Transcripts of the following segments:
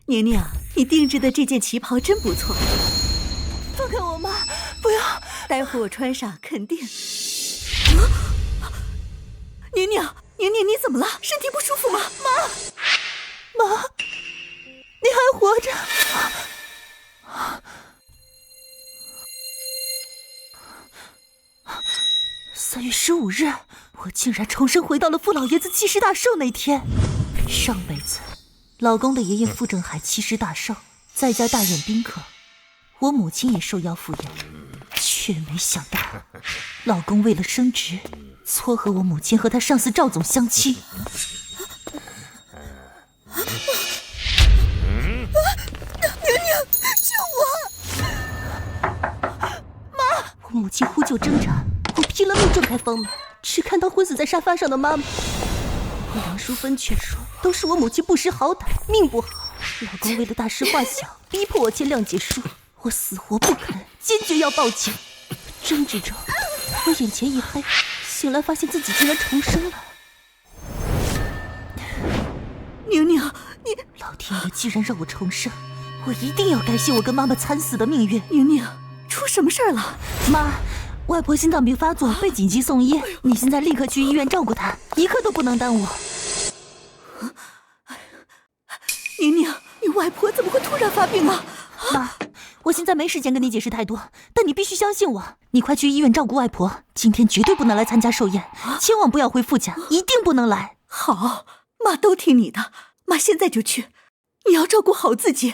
宁宁，你定制的这件旗袍真不错。放开我妈！不要！待会我穿上肯定。宁宁，你怎么了？身体不舒服吗？妈，你还活着？3月15日，我竟然重生回到了傅老爷子70大寿那天。上辈子，老公的爷爷傅正海70大寿，在家大宴宾客，我母亲也受邀赴宴，却没想到，老公为了升职，撮合我母亲和他上司赵总相亲。宁，救我！妈！我母亲呼救挣扎，我拼了命撞开房门，只看到昏死在沙发上的妈妈。我梁淑芬劝说，都是我母亲不识好歹，命不好。老公为了大事化小，逼迫我签谅解书，我死活不肯，坚决要报警。争执着，我眼前一黑，醒来发现自己竟然重生了。宁，你老天爷既然让我重生，我一定要感谢我跟妈妈惨死的命运。宁，出什么事儿了？妈，外婆心脏病发作，被紧急送医，你现在立刻去医院照顾她，一刻都不能耽误。宁，你外婆怎么会突然发病啊？妈，我现在没时间跟你解释太多，但你必须相信我，你快去医院照顾外婆，今天绝对不能来参加寿宴，千万不要回傅家，一定不能来。好，妈都听你的，妈现在就去，你要照顾好自己。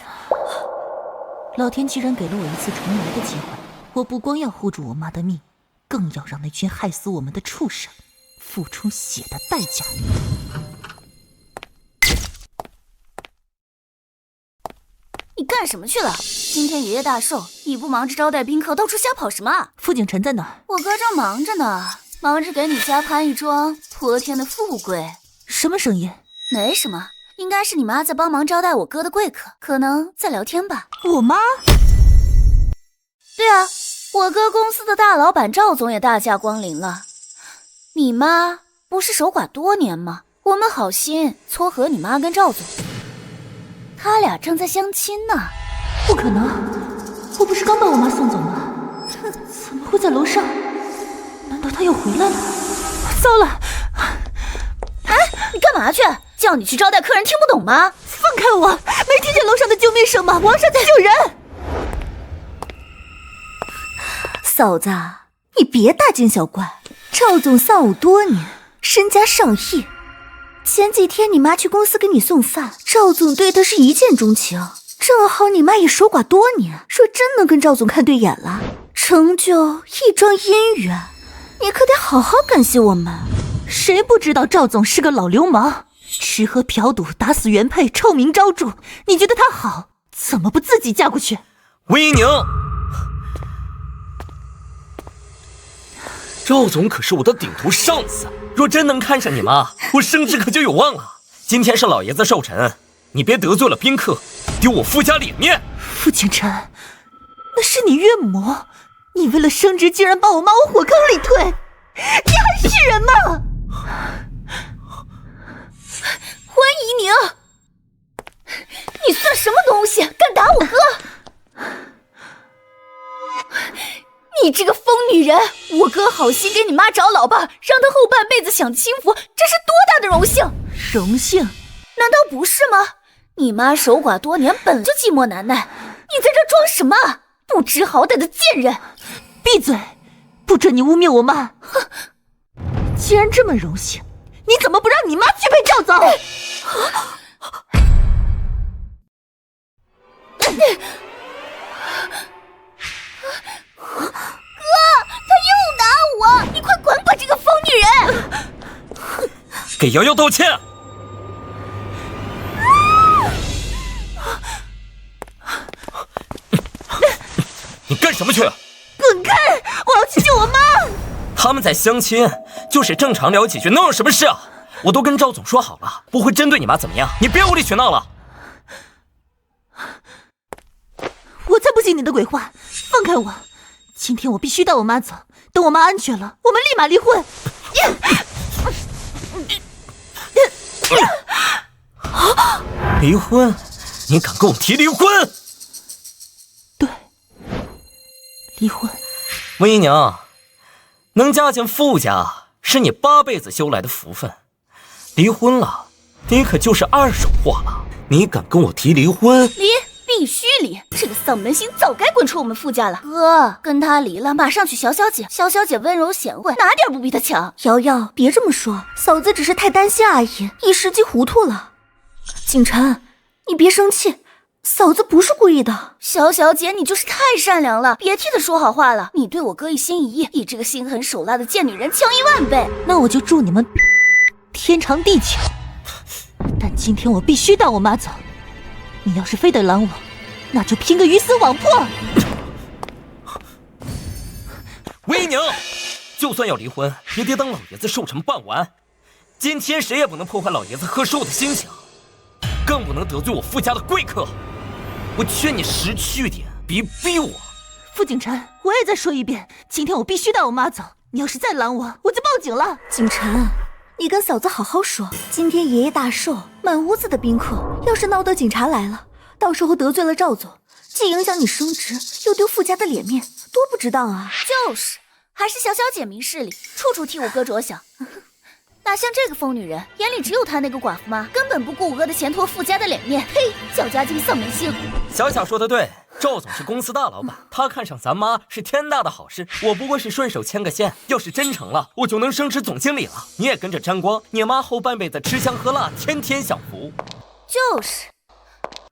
老天既然给了我一次重来的机会，我不光要护住我妈的命，更要让那群害死我们的畜生付出血的代价。你干什么去了？今天爷爷大寿，你不忙着招待宾客，到处瞎跑什么？傅景晨在哪儿？我哥正忙着呢，忙着给你家攀一桩泼天的富贵。什么声音？没什么，应该是你妈在帮忙招待我哥的贵客，可能在聊天吧。我妈？对啊，我哥公司的大老板赵总也大驾光临了。你妈不是守寡多年吗？我们好心撮合你妈跟赵总，他俩正在相亲呢。不可能，我不是刚把我妈送走吗？怎么会在楼上？难道她又回来了？糟了！哎，你干嘛去？叫你去招待客人听不懂吗？放开我！没听见楼上的救命声吗？王上在救人！嫂子，你别大惊小怪。赵总丧偶多年，身家上亿。前几天你妈去公司给你送饭，赵总对她是一见钟情。正好你妈也守寡多年，说真能跟赵总看对眼了，成就一桩姻缘。你可得好好感谢我们。谁不知道赵总是个老流氓，吃喝嫖赌，打死原配，臭名昭著。你觉得他好，怎么不自己嫁过去？温一宁，赵总可是我的顶头上司，若真能看上你妈，我升职可就有望了。今天是老爷子寿辰，你别得罪了宾客，丢我傅家脸面。傅景晨，那是你岳母，你为了升职竟然把我妈往火坑里推，你还是人吗？温怡宁，你算什么东西，敢打我哥？你这个疯女人！我哥好心给你妈找老伴，让她后半辈子享清福，这是多大的荣幸！荣幸？难道不是吗？你妈守寡多年，本就寂寞难耐，你在这装什么？不知好歹的贱人！闭嘴！不准你污蔑我妈！哼！既然这么荣幸，你怎么不让你妈去陪赵总？哥，他又打我！你快滚吧，这个疯女人！给瑶瑶道歉！你干什么去？滚开！我要去救我妈！他们在相亲，就是正常聊几句，能有什么事啊？我都跟赵总说好了，不会针对你妈怎么样，你别无理取闹了。我才不信你的鬼话！放开我！今天我必须带我妈走，等我妈安全了，我们立马离婚。离婚？你敢跟我提离婚？对，离婚。温姨娘，能嫁进富家是你8辈子修来的福分，离婚了，你可就是二手货了。你敢跟我提离婚？离，必须离！这个丧门星早该滚出我们傅家了。哥，跟他离了，马上娶小小姐。小小姐温柔贤惠，哪点不比他强？瑶瑶，别这么说，嫂子只是太担心而已，一时急糊涂了。景晨，你别生气，嫂子不是故意的。小小姐，你就是太善良了，别替她说好话了。你对我哥一心一意，比这个心狠手辣的贱女人强10000倍。那我就祝你们天长地久。但今天我必须带我妈走，你要是非得拦我，那就拼个鱼死网破。温姨娘，就算要离婚，也得等老爷子寿辰办完。今天谁也不能破坏老爷子贺寿的心情，更不能得罪我傅家的贵客。我劝你识趣点，别逼我。傅景晨，我也再说一遍，今天我必须带我妈走，你要是再拦我，我就报警了。景晨，你跟嫂子好好说，今天爷爷大寿，满屋子的宾客，要是闹得警察来了，到时候得罪了赵总，既影响你升职，又丢傅家的脸面，多不值当啊！就是，还是小小姐明事理，处处替我哥着想。哪像这个疯女人，眼里只有她那个寡妇妈，根本不顾我哥的前途傅家的脸面。呸！小家精丧门星。小小说的对，赵总是公司大老板，他看上咱妈是天大的好事。我不过是顺手牵个线，要是真成了，我就能升职总经理了。你也跟着沾光，你妈后半辈子吃香喝辣，天天享福。就是，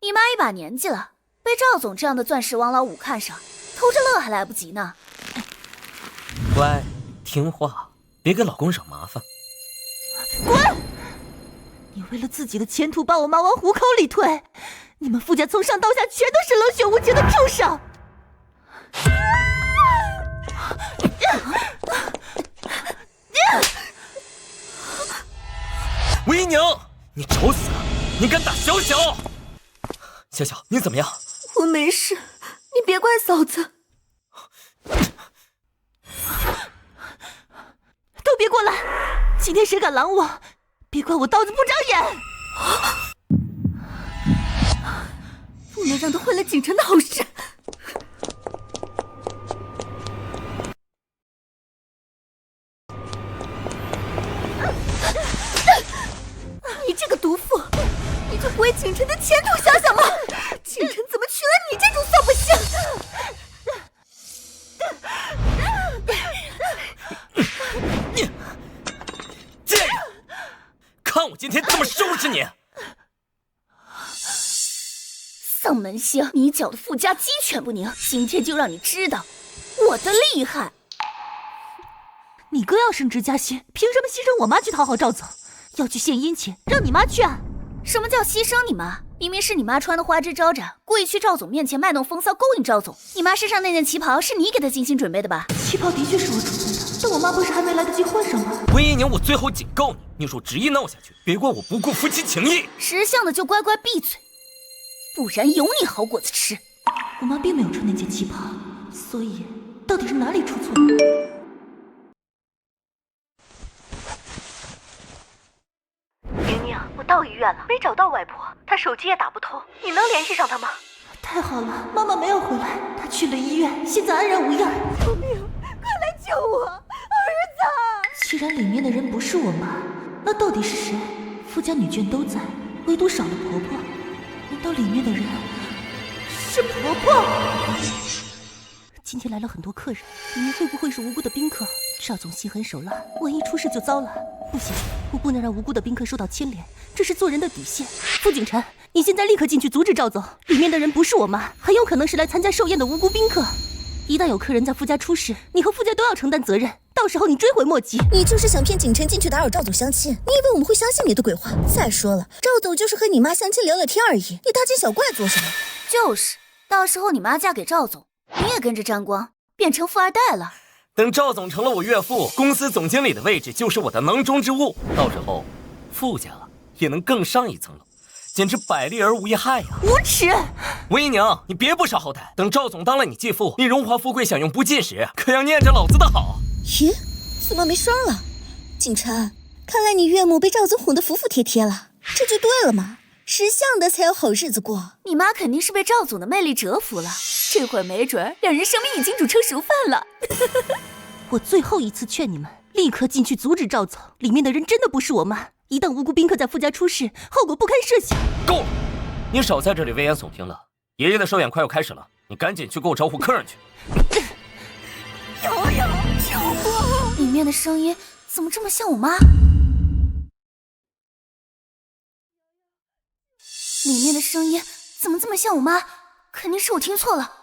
你妈一把年纪了，被赵总这样的钻石王老五看上，偷着乐还来不及呢。乖，听话，别给老公惹麻烦。滚！你为了自己的前途把我妈往虎口里推，你们傅家从上到下全都是冷血无情的畜生！温姨娘，你找死！你敢打小小？小小，你怎么样？我没事，你别怪嫂子。都别过来！今天谁敢拦我，别怪我刀子不长眼！不能让他坏了景晨的好事。你这个毒妇，你就不为景晨的前途想想吗？景晨怎么娶了你这种丧不星？贱人，看我今天怎么收拾你！丧门星，你搅得傅家鸡犬不宁，今天就让你知道我的厉害！你哥要升职加薪，凭什么牺牲我妈去讨好赵总？要去献殷勤，让你妈去啊！什么叫牺牲你妈？明明是你妈穿的花枝招展，故意去赵总面前卖弄风骚，勾引赵总。你妈身上那件旗袍是你给她精心准备的吧？旗袍的确是我准备的，但我妈不是还没来得及换上吗？温姨娘，我最后警告你，你若执意闹下去，别怪我不顾夫妻情义。识相的就乖乖闭嘴，不然有你好果子吃。我妈并没有穿那件旗袍，所以到底是哪里出错了？宁宁，我到医院了，没找到外婆，她手机也打不通，你能联系上她吗？太好了，妈妈没有回来，她去了医院，现在安然无恙。救命！快来救我，儿子！既然里面的人不是我妈，那到底是谁？傅家女眷都在，唯独少了婆婆。难道里面的人是婆婆？今天来了很多客人，里面会不会是无辜的宾客？赵总心狠手辣，万一出事就糟了。不行，我不能让无辜的宾客受到牵连，这是做人的底线。傅景晨，你现在立刻进去阻止赵总，里面的人不是我妈，很有可能是来参加寿宴的无辜宾客。一旦有客人在傅家出事，你和傅家都要承担责任，到时候你追悔莫及。你就是想骗景晨进去打扰赵总相亲，你以为我们会相信你的鬼话？再说了，赵总就是和你妈相亲聊聊天而已，你大惊小怪做什么？就是，到时候你妈嫁给赵总，你也跟着沾光，变成富二代了。等赵总成了我岳父，公司总经理的位置就是我的囊中之物，到时候傅家也能更上一层楼，简直百利而无一害呀！无耻！温姨娘，你别不识好歹，等赵总当了你继父，你荣华富贵享用不尽时，可要念着老子的好。咦，怎么没声了？景晨，看来你岳母被赵总哄得服服帖帖了，这就对了嘛。识相的才有好日子过。你妈肯定是被赵总的魅力折服了，这会儿没准两人生米已经煮成熟饭了。我最后一次劝你们，立刻进去阻止赵总，里面的人真的不是我妈。一旦无辜宾客在傅家出事，后果不堪设想。够了，你少在这里危言耸听了。爷爷的寿宴快要开始了，你赶紧去给我招呼客人去。瑶瑶，救我！里面的声音怎么这么像我妈？里面的声音怎么这么像我妈？肯定是我听错了。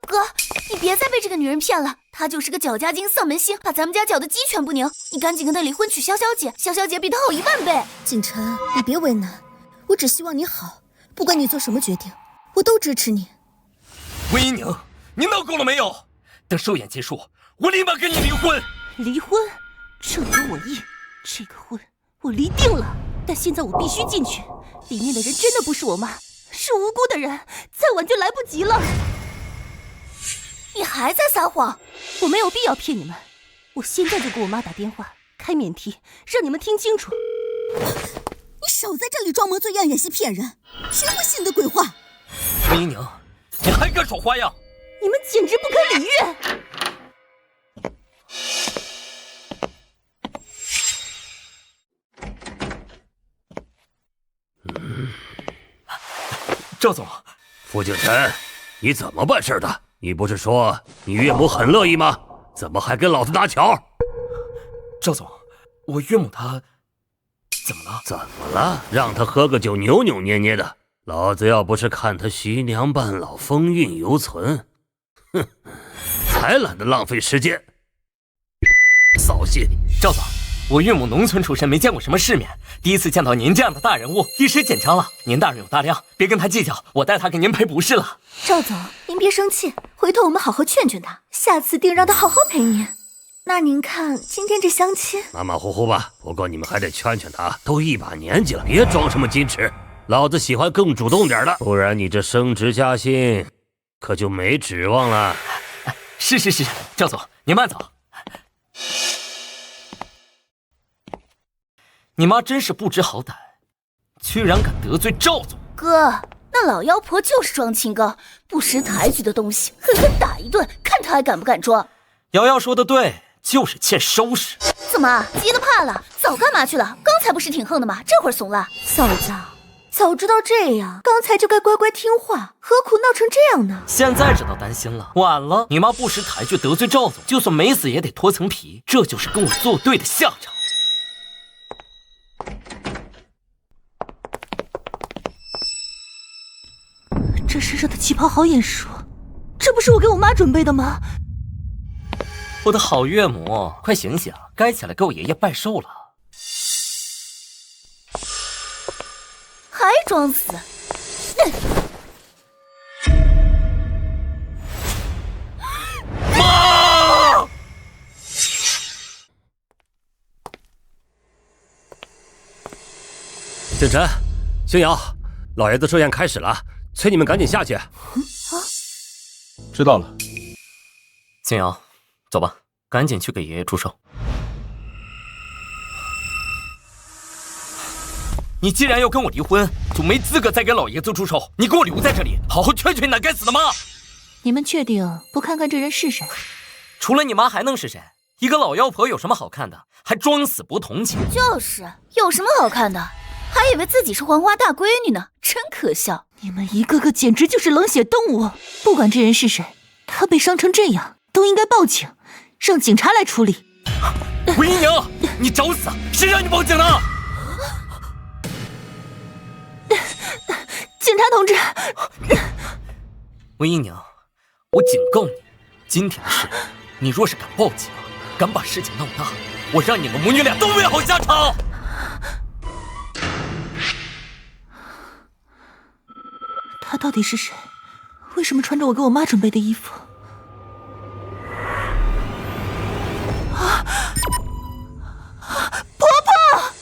哥，你别再被这个女人骗了，她就是个搅家精、丧门星，把咱们家搅得鸡犬不宁。你赶紧跟她离婚，娶潇潇姐，潇潇姐比她好10000倍。景晨，你别为难，我只希望你好，不管你做什么决定，我都支持你。温一宁，你闹够了没有？等寿宴结束，我立马跟你离婚。离婚？正如我意，这个婚我离定了。但现在我必须进去，里面的人真的不是我妈，是无辜的人，再晚就来不及了。你还在撒谎！我没有必要骗你们，我现在就给我妈打电话，开免提，让你们听清楚。你少在这里装模作样演戏骗人，谁会信你的鬼话？温一宁，你还敢耍花样？你们简直不可理喻！赵总，傅景晨，你怎么办事的？你不是说你岳母很乐意吗？怎么还跟老子搭桥？赵总，我岳母她怎么了？怎么了？让她喝个酒扭扭捏捏的，老子要不是看她徐娘半老，风韵犹存，哼，才懒得浪费时间。扫兴！赵总，我岳母农村出身，没见过什么世面，第一次见到您这样的大人物，一时紧张了。您大人有大量，别跟他计较，我带他给您赔不是了。赵总，您别生气，回头我们好好劝劝他，下次定让他好好陪您。那您看今天这相亲，马马虎虎吧，不过你们还得劝劝他，都一把年纪了，别装什么矜持。老子喜欢更主动点的，不然你这升职加薪可就没指望了。是，赵总，您慢走。你妈真是不知好歹，居然敢得罪赵总。哥，那老妖婆就是装清高，不识抬举的东西，狠狠打一顿，看她还敢不敢装。瑶瑶说的对，就是欠收拾。怎么急得怕了？早干嘛去了？刚才不是挺横的吗？这会儿怂了？嫂子，早知道这样，刚才就该乖乖听话，何苦闹成这样呢？现在知道担心了，晚了。你妈不识抬举得罪赵总，就算没死也得脱层皮，这就是跟我作对的下场。这身上的旗袍好眼熟，这不是我给我妈准备的吗？我的好岳母，快醒醒，该起来给我爷爷拜寿了。还装死？妈！景晨、星瑶，老爷子寿宴开始了，催你们赶紧下去。知道了。星瑶，走吧，赶紧去给爷爷祝寿。你既然要跟我离婚，就没资格再给老爷子祝寿。你给我留在这里，好好劝劝你那该死的妈。你们确定不看看这人是谁？除了你妈还能是谁？一个老妖婆有什么好看的？还装死不同情。就是有什么好看的？还以为自己是黄花大闺女呢，真可笑！你们一个个简直就是冷血动物！不管这人是谁，他被伤成这样，都应该报警，让警察来处理。温一宁，你找死！谁让你报警的？警察同志，温一宁，我警告你，今天的事，你若是敢报警，敢把事情闹大，我让你们母女俩都没好下场。他到底是谁？为什么穿着我给我妈准备的衣服？婆婆！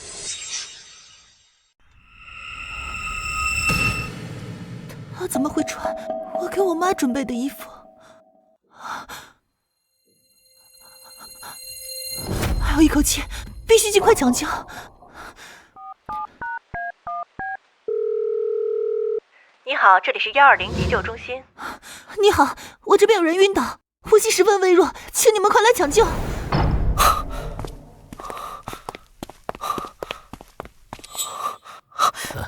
他怎么会穿我给我妈准备的衣服？还有一口气，必须尽快抢救。你好，这里是120急救中心。你好，我这边有人晕倒，呼吸十分微弱，请你们快来抢救。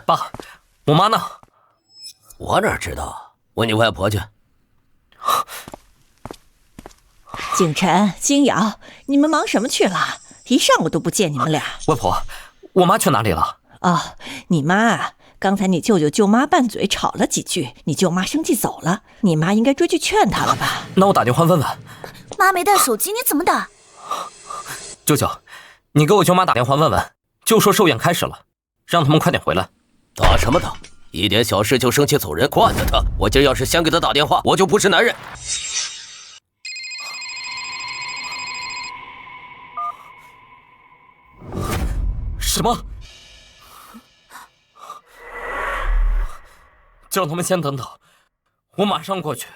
爸，我妈呢？我哪知道？问你外婆去。景晨、金瑶，你们忙什么去了？一上午都不见你们俩。外婆，我妈去哪里了？哦，你妈啊，刚才你舅舅舅妈拌嘴吵了几句，你舅妈生气走了，你妈应该追去劝她了吧？那我打电话问问。妈没带手机，你怎么打？舅舅，你给我舅妈打电话问问，就说寿宴开始了，让他们快点回来。打什么打？一点小事就生气走人，惯着他。我今儿要是先给他打电话，我就不是男人。什么？叫他们先等等，我马上过去。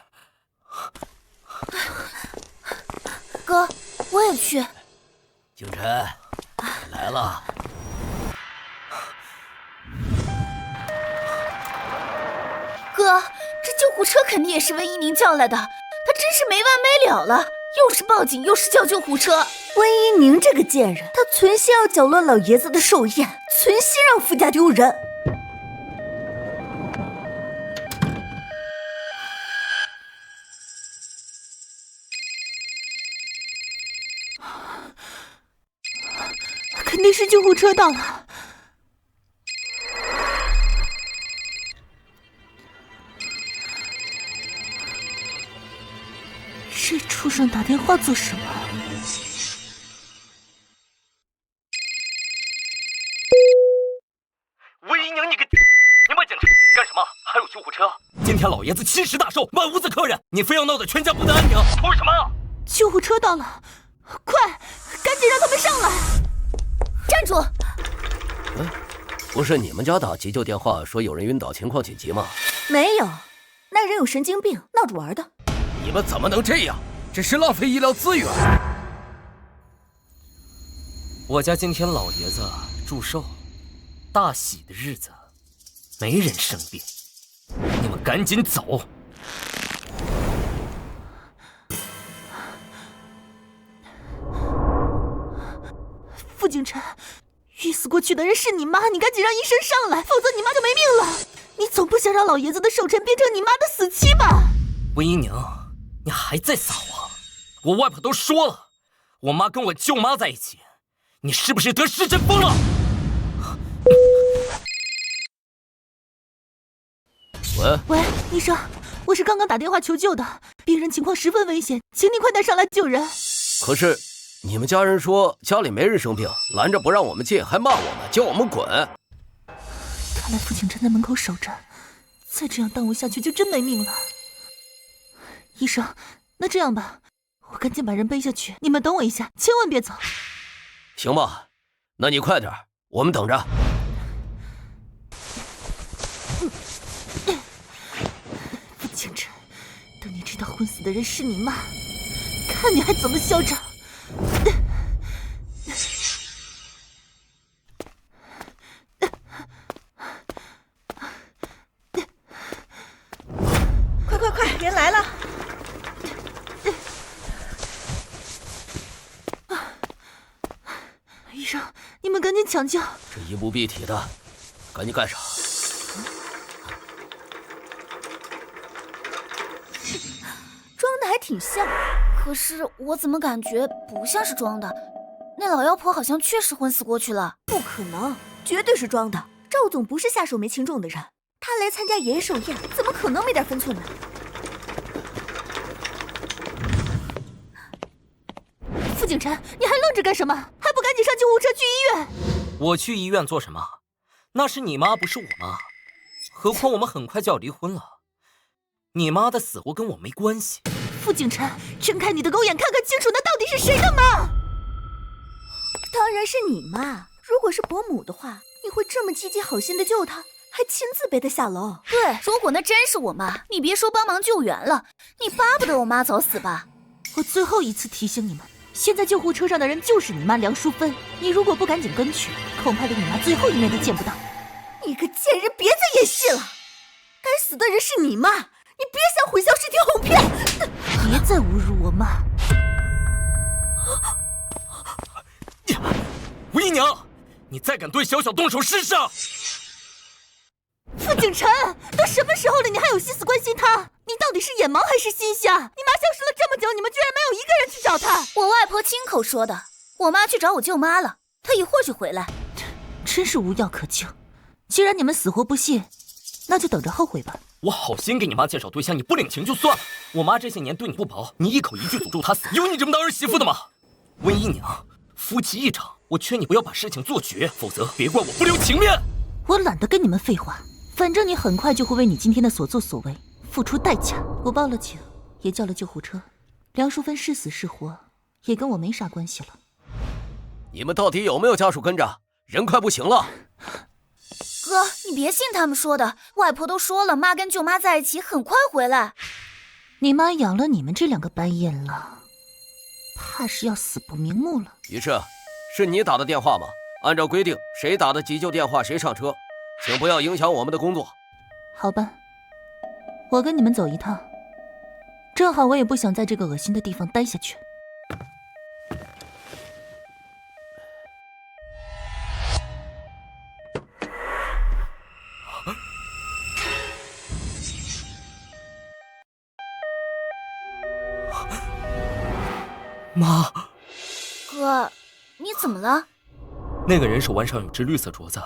哥，我也去。景晨，来了。哥，这救护车肯定也是温一宁叫来的，他真是没完没了了，又是报警又是叫救护车。温一宁这个贱人，他存心要搅乱老爷子的寿宴，存心让傅家丢人。肯定是救护车到了。这畜生打电话做什么？温一宁，你慢点干什么？还有救护车？今天老爷子70大寿，满屋子客人，你非要闹得全家不得安宁，图什么？救护车到了，快，赶紧让他们上来！站住！不是你们家打急救电话说有人晕倒，情况紧急吗？没有，那人有神经病，闹着玩的。你们怎么能这样？这是浪费医疗资源。我家今天老爷子祝寿，大喜的日子，没人生病，你们赶紧走。傅景晨，晕死过去的人是你妈，你赶紧让医生上来，否则你妈就没命了。你总不想让老爷子的寿辰变成你妈的死期吧？温一宁，你还在撒谎！我外婆都说了，我妈跟我舅妈在一起，你是不是得失神疯了？喂，医生，我是刚刚打电话求救的，病人情况十分危险，请你快点上来救人。可是你们家人说家里没人生病，拦着不让我们进，还骂我们，叫我们滚。看来傅景晨在门口守着，再这样耽误下去就真没命了。医生，那这样吧，我赶紧把人背下去，你们等我一下，千万别走。行吧，那你快点，我们等着。傅景晨，等你知道昏死的人是你妈，看你还怎么嚣张！快，人来了！医生，你们赶紧抢救！这衣不蔽体的，赶紧盖上。装的还挺像，可是我怎么感觉不像是装的？那老妖婆好像确实昏死过去了。不可能，绝对是装的。赵总不是下手没轻重的人，他来参加爷爷寿宴，怎么可能没点分寸呢？傅景晨，你还愣着干什么？还不赶紧上救护车去医院！我去医院做什么？那是你妈，不是我妈。何况我们很快就要离婚了，你妈的死活跟我没关系。傅景晨，睁开你的狗眼，看看清楚，那到底是谁的妈？当然是你妈。如果是伯母的话，你会这么积极好心的救她，还亲自背她下楼？对，如果那真是我妈，你别说帮忙救援了，你巴不得我妈早死吧？我最后一次提醒你们，现在救护车上的人就是你妈梁淑芬，你如果不赶紧跟去，恐怕连你妈最后一面都见不到。你个贱人，别再演戏了！该死的人是你妈！你别想混淆视听哄骗！别再侮辱我妈！魏姨娘，你再敢对小小动手试试！傅景晨，都什么时候了，你还有心思关心他？你到底是眼盲还是心瞎？你妈消失了这么久，你们居然没有一个人去找她！我外婆亲口说的，我妈去找我舅妈了，她一会儿就回来。真是无药可救。既然你们死活不信，那就等着后悔吧。我好心给你妈介绍对象，你不领情就算了。我妈这些年对你不薄，你一口一句诅咒她死，有你这么当儿媳妇的吗？温姨娘，夫妻一场，我劝你不要把事情做绝，否则别怪我不留情面。我懒得跟你们废话，反正你很快就会为你今天的所作所为付出代价。我报了警，也叫了救护车，梁淑芬是死是活，也跟我没啥关系了。你们到底有没有家属跟着？人快不行了。哥，你别信他们说的，外婆都说了，妈跟舅妈在一起，很快回来。你妈养了你们这两个白眼狼，怕是要死不瞑目了。于是，是你打的电话吗？按照规定，谁打的急救电话谁上车，请不要影响我们的工作。好吧，我跟你们走一趟，正好我也不想在这个恶心的地方待下去。妈，哥，你怎么了？那个人手腕上有只绿色镯子，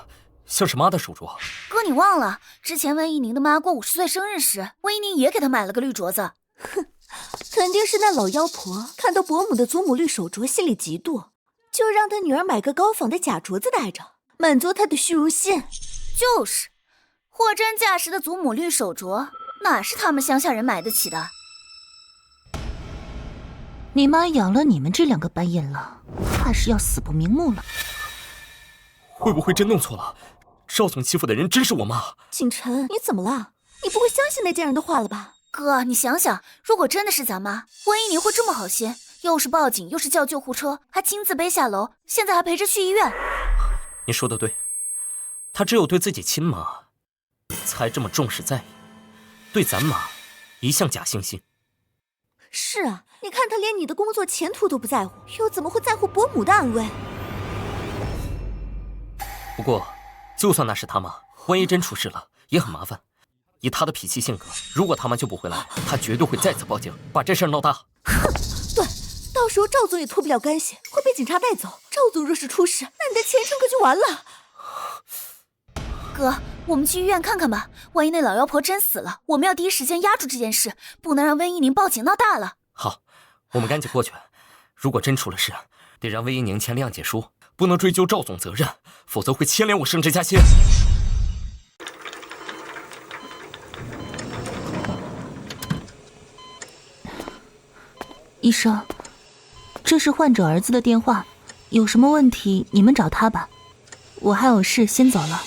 像是妈的手镯。哥，你忘了之前温一宁的妈过50岁生日时，温一宁也给她买了个绿镯子。哼，肯定是那老妖婆看到伯母的祖母绿手镯，心里嫉妒，就让她女儿买个高仿的假镯子戴着，满足她的虚荣心。就是，货真价实的祖母绿手镯，哪是他们乡下人买得起的？你妈养了你们这两个白眼狼，怕是要死不瞑目了。会不会真弄错了？赵总欺负的人真是我妈？景晨，你怎么了？你不会相信那贱人的话了吧？哥，你想想，如果真的是咱妈，温一宁会这么好心，又是报警，又是叫救护车，还亲自背下楼，现在还陪着去医院。你说的对，她只有对自己亲妈才这么重视在意，对咱妈一向假惺惺。是啊，你看他连你的工作前途都不在乎，又怎么会在乎伯母的安危？不过，就算那是他妈，万一真出事了，也很麻烦。以他的脾气性格，如果他妈救不回来，他绝对会再次报警，把这事儿闹大。哼，对，到时候赵总也脱不了干系，会被警察带走。赵总若是出事，那你的前程可就完了。哥，我们去医院看看吧，万一那老妖婆真死了，我们要第一时间压住这件事，不能让温一宁报警闹大了。好，我们赶紧过去。如果真出了事，得让温一宁签谅解书，不能追究赵总责任，否则会牵连我升职加薪。医生，这是患者儿子的电话，有什么问题你们找他吧，我还有事先走了。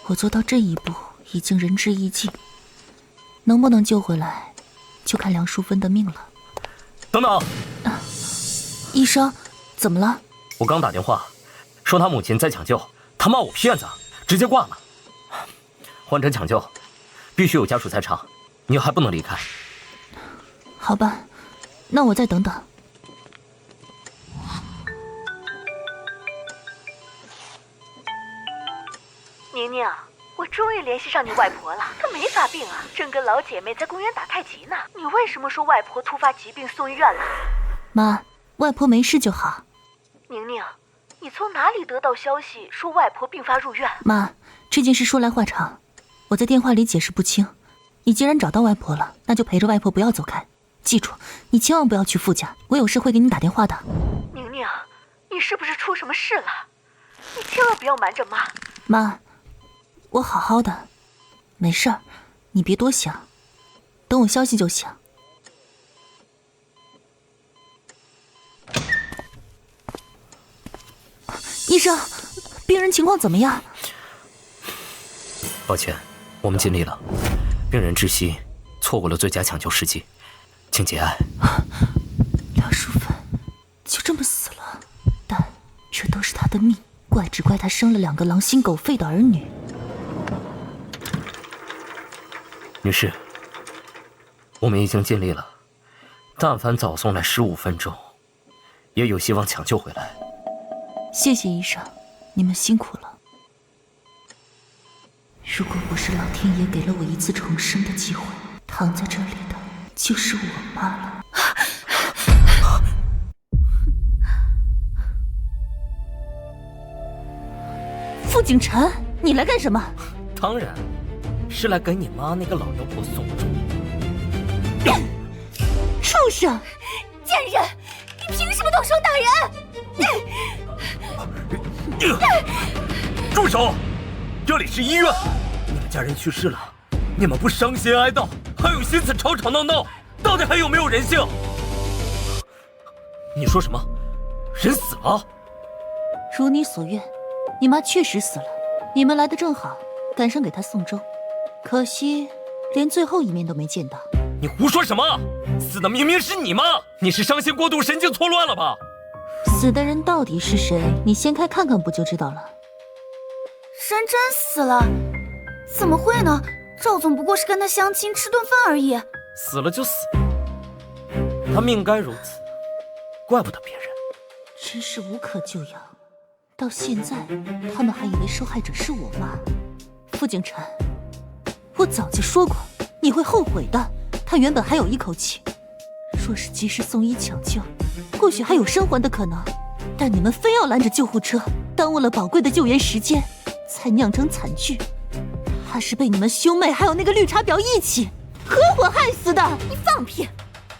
我做到这一步已经仁至义尽，能不能救回来就看梁淑芬的命了。等等，医生，怎么了？我刚打电话说他母亲在抢救，他骂我骗子，直接挂了。患者抢救必须有家属在场，你还不能离开。好吧，那我再等等。宁宁，我终于联系上你外婆了，她没发病啊，正跟老姐妹在公园打太极呢。你为什么说外婆突发疾病送医院了？妈，外婆没事就好。宁宁，你从哪里得到消息说外婆病发入院？妈，这件事说来话长，我在电话里解释不清。你既然找到外婆了，那就陪着外婆不要走开。记住，你千万不要去傅家，我有事会给你打电话的。宁宁，你是不是出什么事了？你千万不要瞒着妈。妈，我好好的，没事儿，你别多想，等我消息就行。医生，病人情况怎么样？抱歉，我们尽力了，病人窒息，错过了最佳抢救时机，请节哀。梁淑芬就这么死了，但这都是她的命，怪只怪她生了2个狼心狗肺的儿女。女士，我们已经尽力了，但凡早送来15分钟，也有希望抢救回来。谢谢医生，你们辛苦了。如果不是老天爷给了我一次重生的机会，躺在这里的就是我妈了。傅景晨，你来干什么？当然是来给你妈那个老妖婆送终。畜生！贱人，你凭什么动手打人？住手！这里是医院，你们家人去世了，你们不伤心哀悼，还有心思吵吵闹闹，到底还有没有人性？你说什么？人死了？如你所愿，你妈确实死了，你们来的正好，赶上给她送终。可惜，连最后一面都没见到。你胡说什么？死的明明是你妈！你是伤心过度，神经错乱了吧？死的人到底是谁？你掀开看看不就知道了。人真死了？怎么会呢？赵总不过是跟他相亲吃顿饭而已。死了就死了，他命该如此，怪不得别人。真是无可救药。到现在，他们还以为受害者是我妈。傅景晨，我早就说过，你会后悔的。他原本还有一口气，若是及时送医抢救，或许还有生还的可能。但你们非要拦着救护车，耽误了宝贵的救援时间，才酿成惨剧。他是被你们兄妹还有那个绿茶婊一起合伙害死的。你放屁！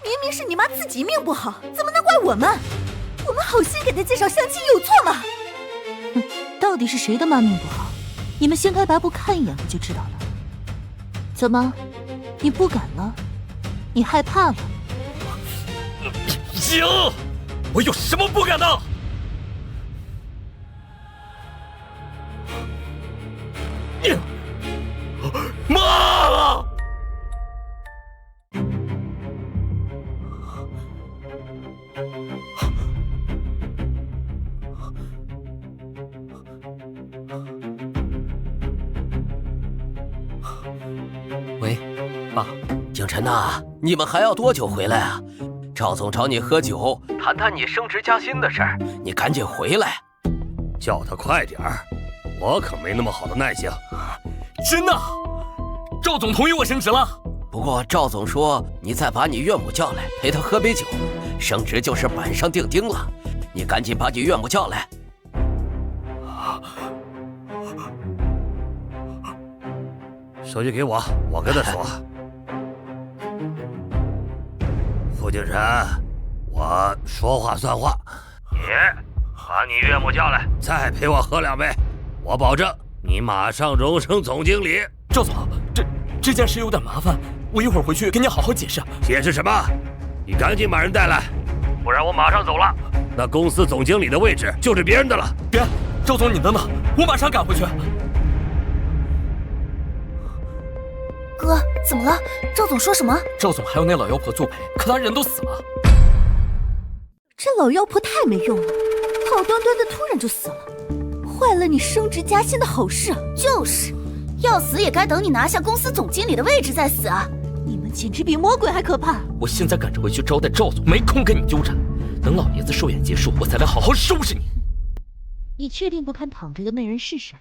明明是你妈自己命不好，怎么能怪我们？我们好心给她介绍相亲，有错吗？到底是谁的妈命不好？你们掀开白布看一眼不就知道了？怎么，你不敢了？你害怕了？行，我有什么不敢的？妈！喂，爸。景晨呐，你们还要多久回来啊？赵总找你喝酒，谈谈你升职加薪的事儿，你赶紧回来。叫他快点儿，我可没那么好的耐性。真的？赵总同意我升职了？不过赵总说，你再把你岳母叫来，陪他喝杯酒，升职就是板上钉钉了。你赶紧把你岳母叫来。手机给我，我跟他说。傅景晨，我说话算话，你把你岳母叫来，再陪我喝2杯，我保证你马上荣升总经理。赵总，这件事有点麻烦，我一会儿回去跟你好好解释。解释什么？你赶紧把人带来，不然我马上走了。那公司总经理的位置就是别人的了。别，赵总，你等等，我马上赶回去。哥，怎么了？赵总说什么？赵总还有那老妖婆作陪，可他人都死了。这老妖婆太没用了，好端端的突然就死了，坏了你升职加薪的好事。就是，要死也该等你拿下公司总经理的位置再死啊！你们简直比魔鬼还可怕！我现在赶着回去招待赵总，没空跟你纠缠。等老爷子寿宴结束，我才来好好收拾你。你确定不看躺着的那人是谁？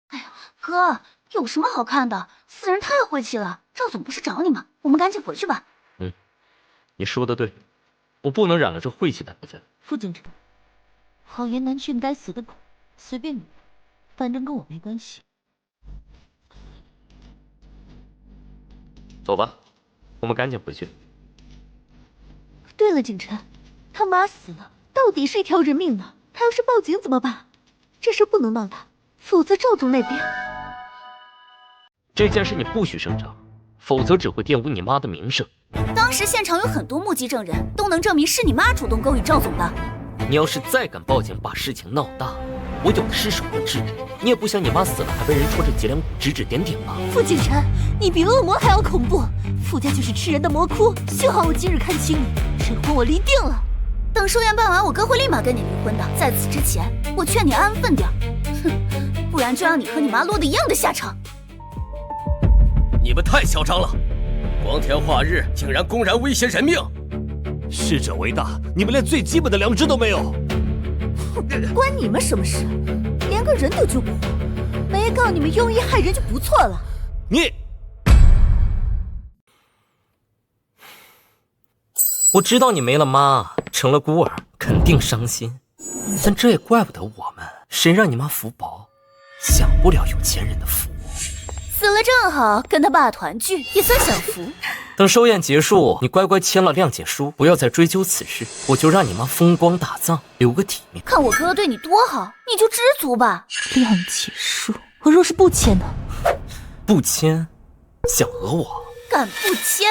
哎呀，哥，有什么好看的？死人太晦气了。赵总不是找你吗？我们赶紧回去吧。你说的对，我不能染了这晦气的头发。傅景晨，好言难劝该死的狗，随便你，反正跟我没关系。走吧，我们赶紧回去。对了，景晨，他妈死了，到底是一条人命呢。他要是报警怎么办？这事不能闹大，否则赵总那边……这件事你不许声张，否则只会玷污你妈的名声。当时现场有很多目击证人，都能证明是你妈主动勾引赵总的。你要是再敢报警把事情闹大，我有的是手段治你。你也不想你妈死了还被人戳着脊梁骨指指点点吧？傅景晨，你比恶魔还要恐怖！傅家就是吃人的魔窟，幸好我今日看清你，这婚我离定了。等寿宴办完，我哥会立马跟你离婚的。在此之前，我劝你安分点，哼，不然就让你和你妈落得一样的下场。你们太嚣张了，光天化日竟然公然威胁人命！逝者为大，你们连最基本的良知都没有。关你们什么事？连个人都救不活，没告你们用意害人就不错了。你，我知道你没了妈，成了孤儿，肯定伤心，但这也怪不得我们，谁让你妈福薄，享不了有钱人的福。死了正好，跟他爸团聚，也算享福。等寿宴结束，你乖乖签了谅解书，不要再追究此事，我就让你妈风光大葬，留个体面。看我哥对你多好，你就知足吧。谅解书，我若是不签呢？不签，想讹我？敢不签，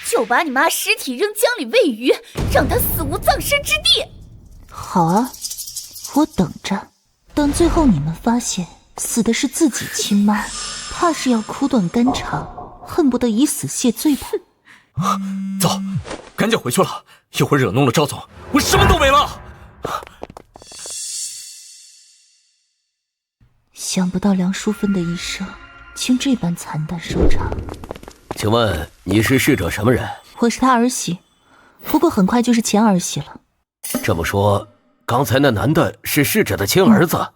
就把你妈尸体扔江里喂鱼，让她死无葬身之地。好啊，我等着，等最后你们发现死的是自己亲妈，怕是要苦短肝肠，恨不得以死谢罪吧。走，赶紧回去了，一会儿惹怒了赵总，我什么都没了。想不到梁淑芬的一生竟这般惨淡收场。请问你是逝者什么人？我是他儿媳，不过很快就是前儿媳了。这么说，刚才那男的是逝者的亲儿子？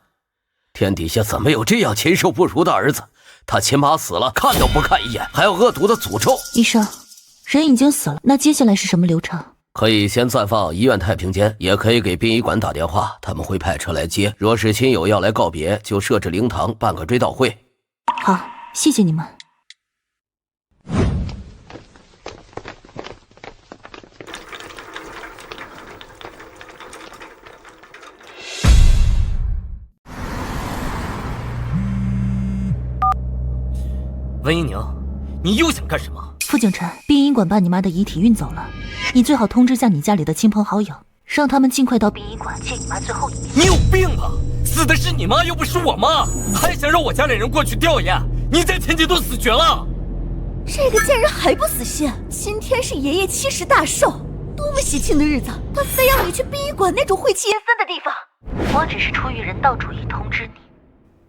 天底下怎么有这样禽兽不如的儿子？他亲妈死了，看都不看一眼，还要恶毒的诅咒。医生，人已经死了，那接下来是什么流程？可以先暂放医院太平间，也可以给殡仪馆打电话，他们会派车来接。若是亲友要来告别，就设置灵堂办个追悼会。好，谢谢你们。温一宁，你又想干什么？傅景晨，殡仪馆把你妈的遗体运走了，你最好通知下你家里的亲朋好友，让他们尽快到殡仪馆接你妈最后一面。你有病吧？死的是你妈，又不是我妈，还想让我家里人过去吊唁？你在前几都死绝了。这个贱人还不死心！今天是爷爷70大寿，多么喜庆的日子，他非要你去殡仪馆那种晦气阴森的地方。我只是出于人道主义通知你，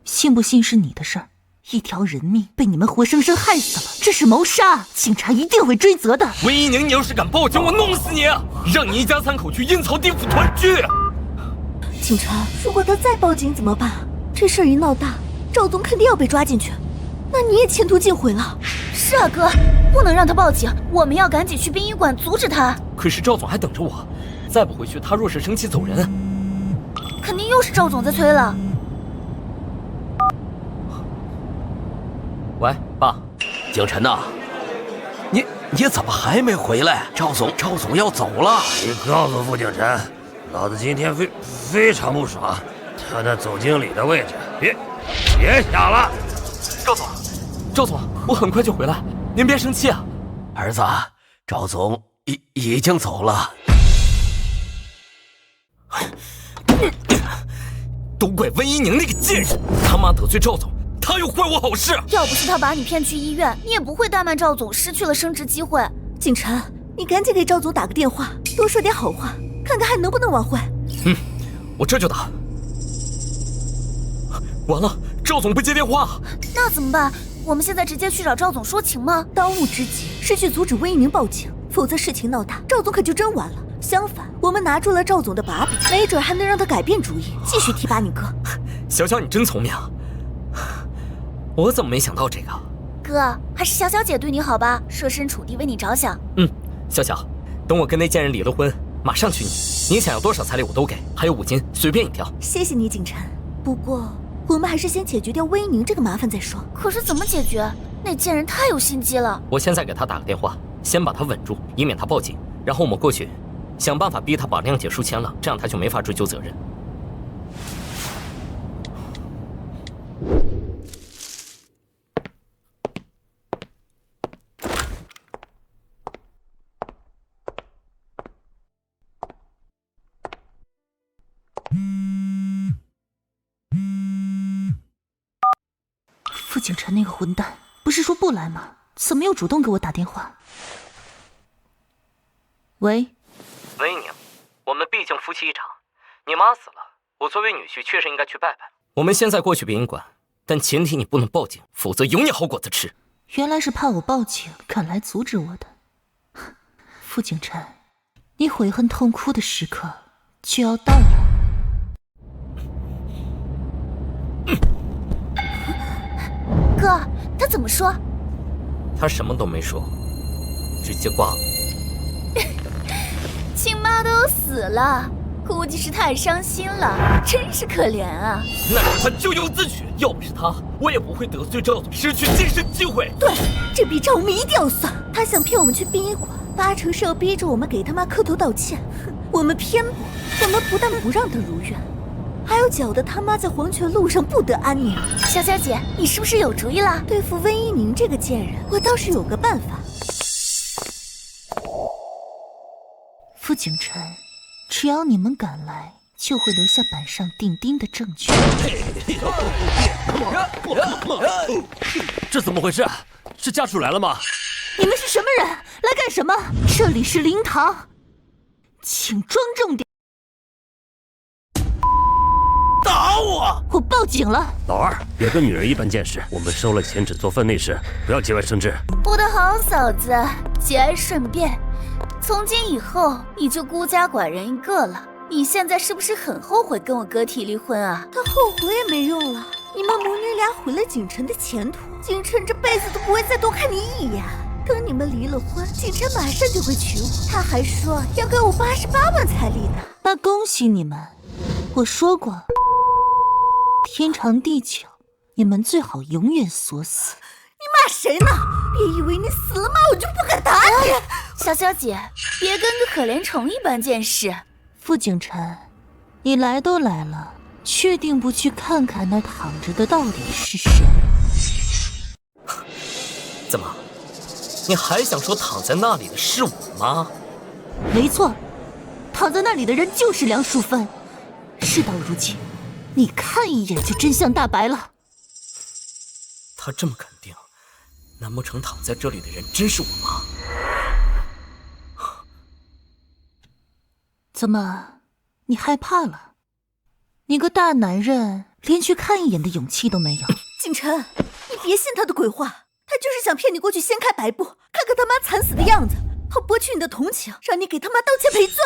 信不信是你的事儿。一条人命被你们活生生害死了，这是谋杀，警察一定会追责的。温一宁，你要是敢报警，我弄死你，让你一家3口去阴曹地府团聚。警察，如果他再报警怎么办？这事儿一闹大，赵总肯定要被抓进去，那你也前途尽毁了。是啊，哥，不能让他报警，我们要赶紧去殡仪馆阻止他。可是赵总还等着我，再不回去，他若是生气走人，肯定又是赵总在催了。喂，爸，景晨呐，你怎么还没回来？赵总要走了。你告诉傅景晨，老子今天非常不爽，他那总经理的位置别想了。赵总，我很快就回来，您别生气啊。儿子，赵总已经走了。都怪温一宁那个贱人，他妈得罪赵总，他又坏我好事。要不是他把你骗去医院，你也不会怠慢赵总，失去了升职机会。景晨，你赶紧给赵总打个电话，多说点好话，看看还能不能挽回。我这就打。完了，赵总不接电话，那怎么办？我们现在直接去找赵总说情吗？当务之急是去阻止温一宁报警，否则事情闹大，赵总可就真完了。相反，我们拿住了赵总的把柄，没准还能让他改变主意，继续提拔你哥。小小你真聪明，我怎么没想到这个？哥，还是小小姐对你好吧，设身处地为你着想。小小，等我跟那贱人离了婚，马上娶你，你想要多少彩礼我都给，还有5金，随便你挑。谢谢你，景晨。不过我们还是先解决掉温一宁这个麻烦再说。可是怎么解决？那贱人太有心机了。我现在给他打个电话，先把他稳住，以免他报警，然后我们过去想办法逼他把谅解书签了，这样他就没法追究责任。傅景晨那个混蛋，不是说不来吗？怎么又主动给我打电话？喂，温一宁，我们们毕竟夫妻一场，你妈死了，我作为女婿确实应该去拜拜。我们现在过去殡仪馆，但前提你不能报警，否则有你好果子吃。原来是怕我报警赶来阻止我的。傅景琛，你悔恨痛哭的时刻就要到了。哥，他怎么说？他什么都没说，直接挂了。亲妈都死了，估计是太伤心了，真是可怜啊。那是他咎由自取，要不是他，我也不会得罪赵总，失去晋升机会。对，这笔账我们一定要算。他想骗我们去殡仪馆，8成是要逼着我们给他妈磕头道歉。我们偏不，我们不但不让他如愿，还要搅得他妈在黄泉路上不得安宁。小小姐，你是不是有主意了？对付温一宁这个贱人，我倒是有个办法。傅景琛，只要你们敢来，就会留下板上钉钉的证据。这怎么回事？是家属来了吗？你们是什么人？来干什么？这里是灵堂，请庄重点。打我！我报警了。老二，别跟女人一般见识。我们收了钱只做分内事，不要节外生枝。我的好嫂子，节哀顺变。从今以后，你就孤家寡人一个了。你现在是不是很后悔跟我哥提离婚啊？他后悔也没用了，你们母女俩毁了景琛的前途，景琛这辈子都不会再多看你一眼。等你们离了婚，景琛马上就会娶我，他还说要给我88万彩礼呢。那恭喜你们，我说过，天长地久，你们最好永远锁死。你骂谁呢？别以为你死了骂我就不敢打你。小小姐，别跟个可怜虫一般见识。傅景琛，你来都来了，确定不去看看那躺着的到底是谁？怎么，你还想说躺在那里的是我吗？没错，躺在那里的人就是梁淑芬。事到如今，你看一眼就真相大白了。他这么肯定，难不成躺在这里的人真是我妈？怎么，你害怕了？你个大男人连去看一眼的勇气都没有。景琛，你别信他的鬼话，他就是想骗你过去掀开白布，看看他妈惨死的样子，好博取你的同情，让你给他妈道歉赔罪。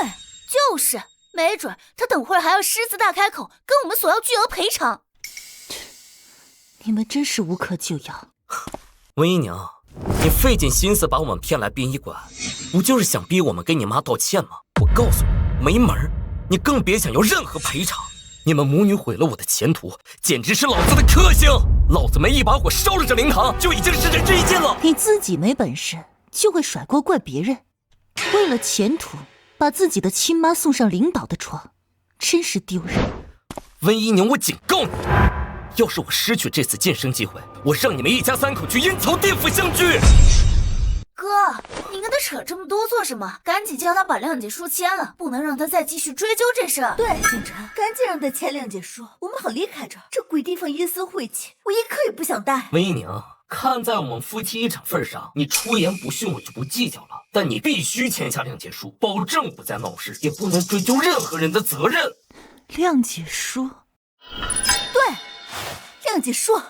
就是，没准他等会儿还要狮子大开口，跟我们索要巨额赔偿。你们真是无可救药。温姨娘，你费尽心思把我们骗来殡仪馆，不就是想逼我们给你妈道歉吗？我告诉你，没门儿！你更别想要任何赔偿。你们母女毁了我的前途，简直是老子的克星！老子没一把火烧了这灵堂，就已经是仁至义尽了。你自己没本事，就会甩锅怪别人。为了前途，把自己的亲妈送上领导的床，真是丢人。温姨娘，我警告你，要是我失去这次晋升机会，我让你们一家3口去阴曹地府相聚。哥，你跟他扯这么多做什么？赶紧叫他把谅解书签了，不能让他再继续追究这事儿。对，景琛，赶紧让他签谅解书，我们好离开这儿。这鬼地方阴森晦气，我一刻也不想待。温姨娘，看在我们夫妻一场份上，你出言不逊我就不计较了，但你必须签下谅解书，保证不再闹事，也不能追究任何人的责任。谅解书？对，谅解书。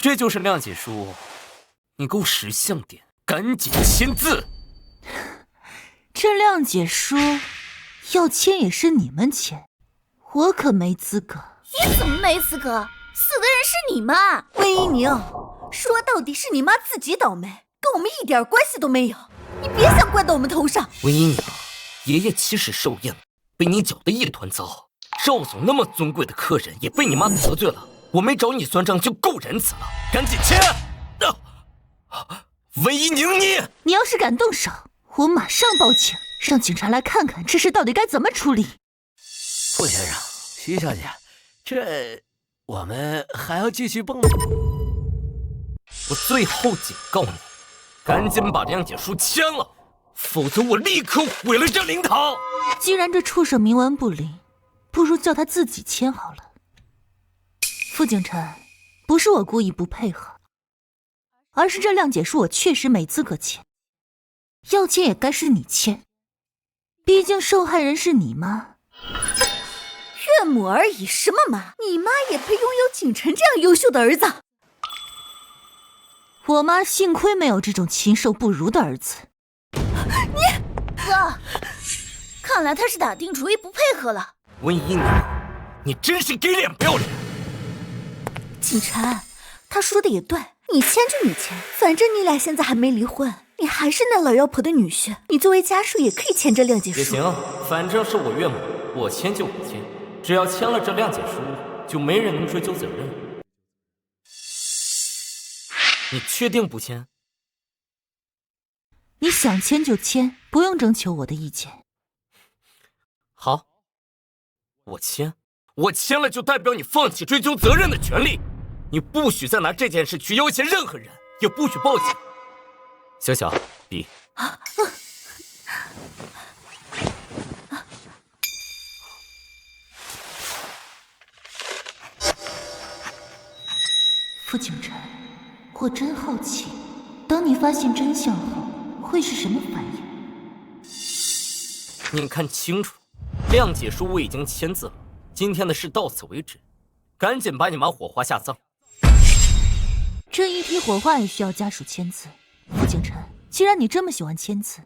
这就是谅解书，你给我识相点，赶紧签字。这谅解书要签也是你们签，我可没资格。你怎么没资格？死的人是你妈。温姨娘，说到底是你妈自己倒霉，跟我们一点关系都没有。你别想怪到我们头上。温姨娘，爷爷其实寿宴被你搅得一团糟，赵总那么尊贵的客人也被你妈得罪了。我没找你算账就够仁慈了，赶紧签！温姨娘，你要是敢动手，我马上报警，让警察来看看这事到底该怎么处理。傅先生，徐小姐，这我们还要继续蹦？我最后警告你，赶紧把谅解书签了，否则我立刻毁了这灵堂。既然这畜生冥顽不灵，不如叫他自己签好了。傅景琛，不是我故意不配合，而是这谅解书我确实没资格签。要签也该是你签，毕竟受害人是你妈。岳母而已，什么妈？你妈也配拥有景晨这样优秀的儿子？我妈幸亏没有这种禽兽不如的儿子。哥，看来他是打定主意不配合了。温姨娘，你真是给脸不要脸！景晨，他说的也对，你签就你签，反正你俩现在还没离婚，你还是那老妖婆的女婿，你作为家属也可以签这谅解书。也行，反正是我岳母，我签就我签，只要签了这谅解书，就没人能追究责任。你确定不签？你想签就签，不用征求我的意见。好，我签了就代表你放弃追究责任的权利，你不许再拿这件事去要挟任何人，也不许报警。小小，笔。傅景晨，我真好奇，当你发现真相后，会是什么反应？你看清楚，谅解书我已经签字了，今天的事到此为止，赶紧把你妈火化下葬。这一批火化也需要家属签字。傅景晨，既然你这么喜欢签字，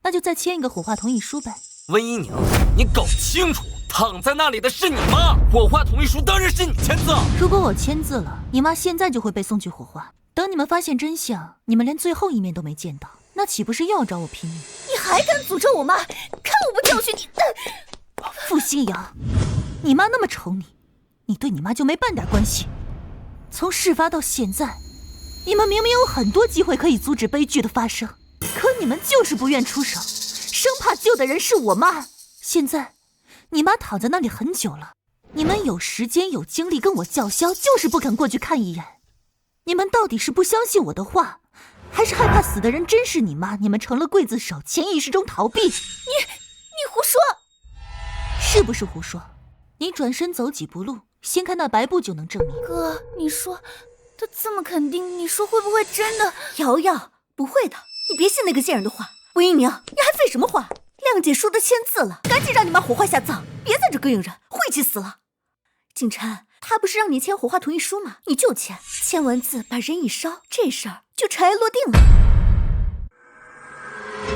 那就再签一个火化同意书呗。温姨娘，你搞清楚，躺在那里的是你妈，火化同意书当然是你签字。如果我签字了，你妈现在就会被送去火化。等你们发现真相，你们连最后一面都没见到，那岂不是又要找我拼命？你还敢诅咒我妈？看我不教训你！傅新阳，你妈那么宠你，你对你妈就没半点关系。从事发到现在，你们明明有很多机会可以阻止悲剧的发生，可你们就是不愿出手，生怕救的人是我妈。现在，你妈躺在那里很久了，你们有时间有精力跟我叫嚣，就是不肯过去看一眼。你们到底是不相信我的话，还是害怕死的人真是你妈？你们成了刽子手，潜意识中逃避。你胡说，是不是胡说？你转身走几步路，掀开那白布就能证明。哥，你说他这么肯定，你说会不会真的？瑶瑶，不会的，你别信那个贱人的话。温姨娘，你还废什么话？谅解书都签字了，赶紧让你妈火化下葬，别在这膈应人，晦气死了。景晨，他不是让你签火化同意书吗？你就签，签完字把人一烧，这事儿就尘埃落定了。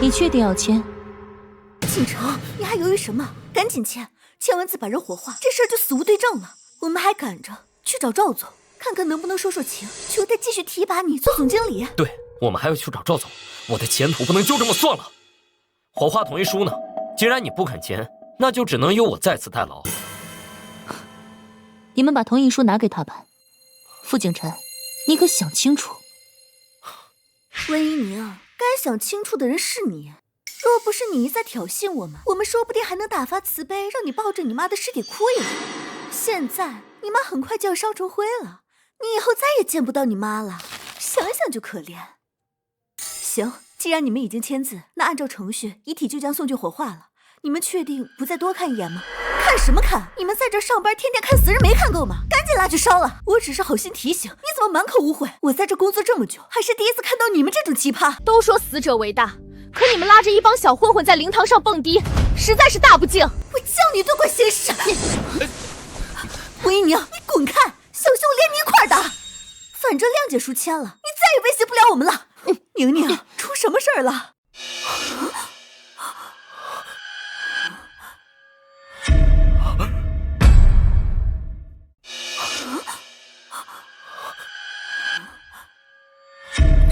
你确定要签？景晨，你还犹豫什么？赶紧签，签完字把人火化，这事儿就死无对证了。我们还赶着去找赵总，看看能不能说说情，求他继续提拔你做总经理。对，我们还要去找赵总，我的前途不能就这么算了。火化同意书呢？既然你不肯签，那就只能由我再次代劳。你们把同意书拿给他吧。傅景晨，你可想清楚。温姨娘，该想清楚的人是你。若不是你一再挑衅我们，我们说不定还能大发慈悲，让你抱着你妈的尸体哭一晚。现在你妈很快就要烧成灰了，你以后再也见不到你妈了，想想就可怜。行，既然你们已经签字，那按照程序，遗体就将送去火化了。你们确定不再多看一眼吗？看什么看？你们在这上班，天天看死人没看够吗？赶紧拉去烧了！我只是好心提醒，你怎么满口污秽？我在这工作这么久，还是第一次看到你们这种奇葩。都说死者为大，可你们拉着一帮小混混在灵堂上蹦迪，实在是大不敬。我教你多管闲事！温姨娘，你滚开！小心我连你一块儿打！反正谅解书签了，你再也威胁不了我们了。宁宁，出什么事儿了？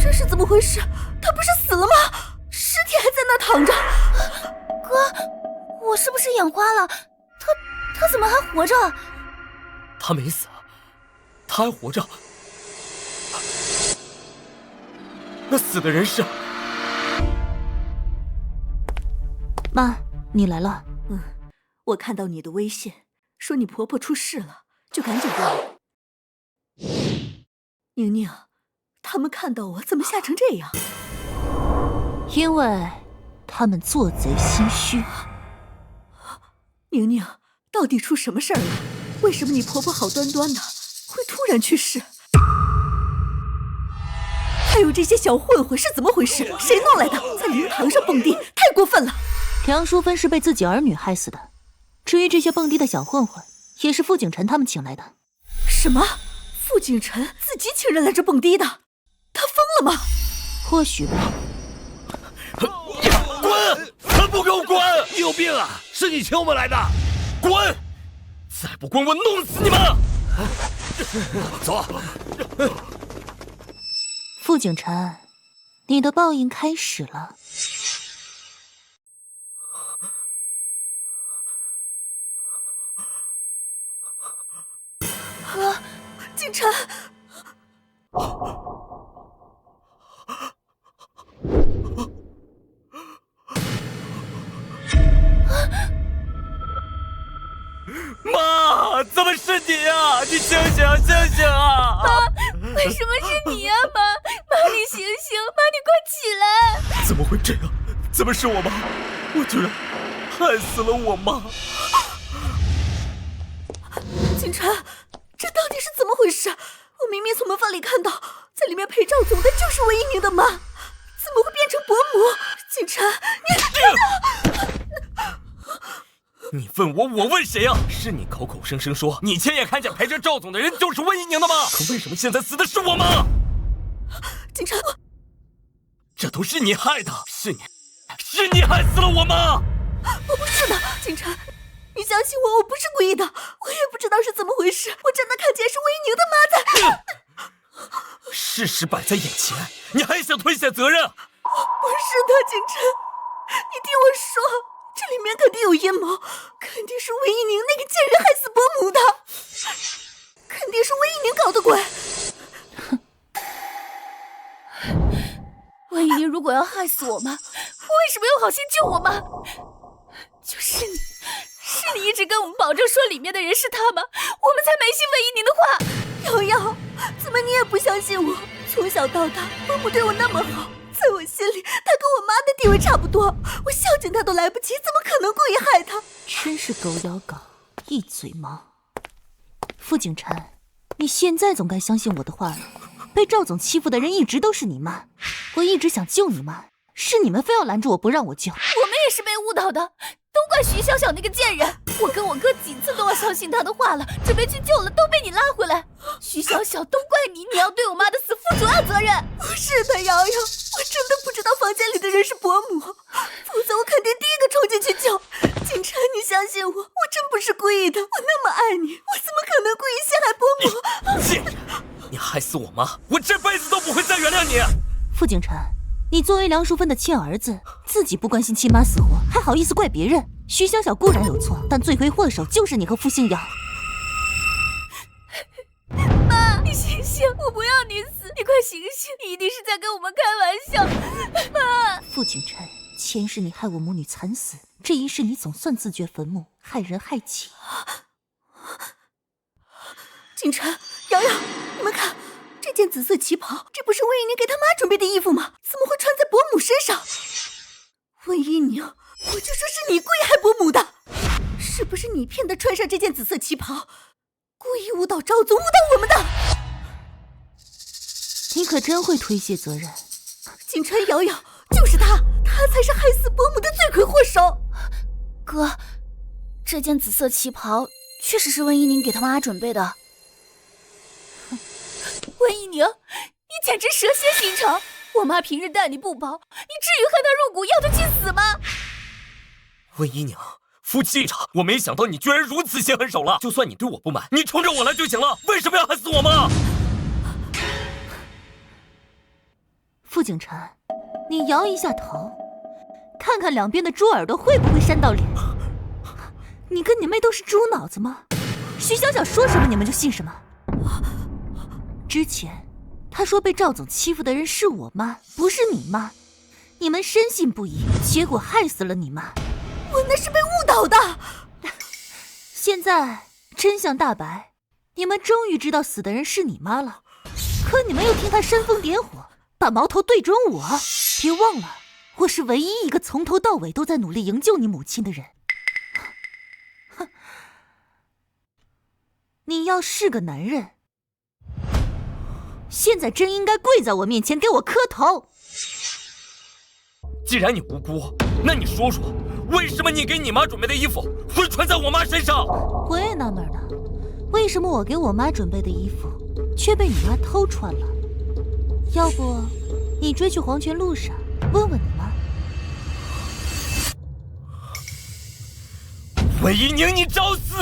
这是怎么回事？他不是死了吗？尸体还在那躺着。哥，我是不是眼花了？他怎么还活着？他没死，他还活着。那死的人是……妈，你来了。我看到你的微信，说你婆婆出事了，就赶紧过来。宁宁，他们看到我怎么吓成这样？因为他们做贼心虚。宁宁，到底出什么事儿了？为什么你婆婆好端端的会突然去世？还有这些小混混是怎么回事？谁弄来的？在灵堂上蹦迪，太过分了！梁淑芬是被自己儿女害死的，至于这些蹦迪的小混混，也是傅景晨他们请来的。什么？傅景晨自己请人来这蹦迪的？他疯了吗？或许吧。滚！还不给我滚！你有病啊！是你请我们来的，滚！再不滚，我弄死你们！走。傅景晨，你的报应开始了。景晨，妈，怎么是你啊？你醒醒，醒醒啊！妈，为什么是你呀，妈？妈，你醒醒，妈，你快起来！怎么会这样？怎么是我妈？我居然害死了我妈！景晨，这到底是怎么回事？我明明从门缝里看到，在里面陪赵总的就是魏一宁的妈，怎么会变成伯母？景晨，你问我，我问谁啊？是你口口声声说你亲眼看见陪着赵总的人就是温一宁的吗？可为什么现在死的是我妈？景晨，这都是你害的，是你害死了我妈！我不是的，景晨，你相信我，我不是故意的，我也不知道是怎么回事，我真的看见是魏一宁的妈在。事实摆在眼前，你还想推卸责任？不是的，景晨，你听我说，这里面肯定有阴谋，肯定是魏一宁那个贱人害死伯母的，肯定是魏一宁搞的鬼。魏一宁如果要害死我妈，为什么又好心救我妈？就是你，是你一直跟我们保证说里面的人是他吗？我们才没信魏一宁的话。瑶瑶，怎么你也不相信我？从小到大，伯母对我那么好，在我心里，她跟我妈的地位差不多，我孝敬她都来不及，怎么可能故意害她？真是狗咬狗，一嘴毛。傅景晨，你现在总该相信我的话了。被赵总欺负的人一直都是你妈，我一直想救你妈，是你们非要拦住我不让我救。我们也是被误导的，都怪徐小小那个贱人。我跟我哥几次都要相信他的话了，准备去救了，都被你拉回来。徐小小，都怪你，你要对我妈的死负主要责任。不是的，瑶瑶，我真的不知道房间里的人是伯母，否则我肯定第一个冲进去救。景晨，你相信我，我真不是故意的，我那么爱你，我怎么可能故意陷害伯母？贱人，你害死我妈，我这辈子都不会再原谅你。傅景晨，你作为梁淑芬的亲儿子，自己不关心亲妈死活，还好意思怪别人？徐小小固然有错，但罪魁祸首就是你和傅星瑶。妈，你醒醒，我不要你死，你快醒醒，你一定是在跟我们开玩笑。妈，傅景晨，前世你害我母女惨死，这一世你总算自掘坟墓，害人害己。景晨，瑶瑶，你们看，这件紫色旗袍，这不是魏一宁给他妈准备的衣服吗？怎么会穿在伯母身上？魏一宁，我就说是你故意害伯母的，是不是你骗他穿上这件紫色旗袍，故意误导赵总，误导我们的？你可真会推卸责任。景晨，瑶瑶，就是他才是害死伯母的罪魁祸首。哥，这件紫色旗袍确实是温一宁给他妈准备的。温一宁，你简直蛇蝎心肠！我妈平日待你不薄，你至于恨她入骨，要她去死吗？温一宁，夫妻一场，我没想到你居然如此心狠手辣。就算你对我不满，你冲着我来就行了，为什么要害死我妈？傅景晨，你摇一下头，看看两边的猪耳朵会不会扇到脸。你跟你妹都是猪脑子吗？徐小小说什么你们就信什么。之前他说被赵总欺负的人是我妈，不是你妈，你们深信不疑，结果害死了你妈。我那是被误导的。现在真相大白，你们终于知道死的人是你妈了，可你们又听他煽风点火，把矛头对准我。别忘了，我是唯一一个从头到尾都在努力营救你母亲的人。哼，你要是个男人，现在真应该跪在我面前给我磕头。既然你无辜，那你说说，为什么你给你妈准备的衣服会穿在我妈身上？我也纳闷呢，为什么我给我妈准备的衣服却被你妈偷穿了？要不你追去黄泉路上问问你妈。韦一宁，你找死！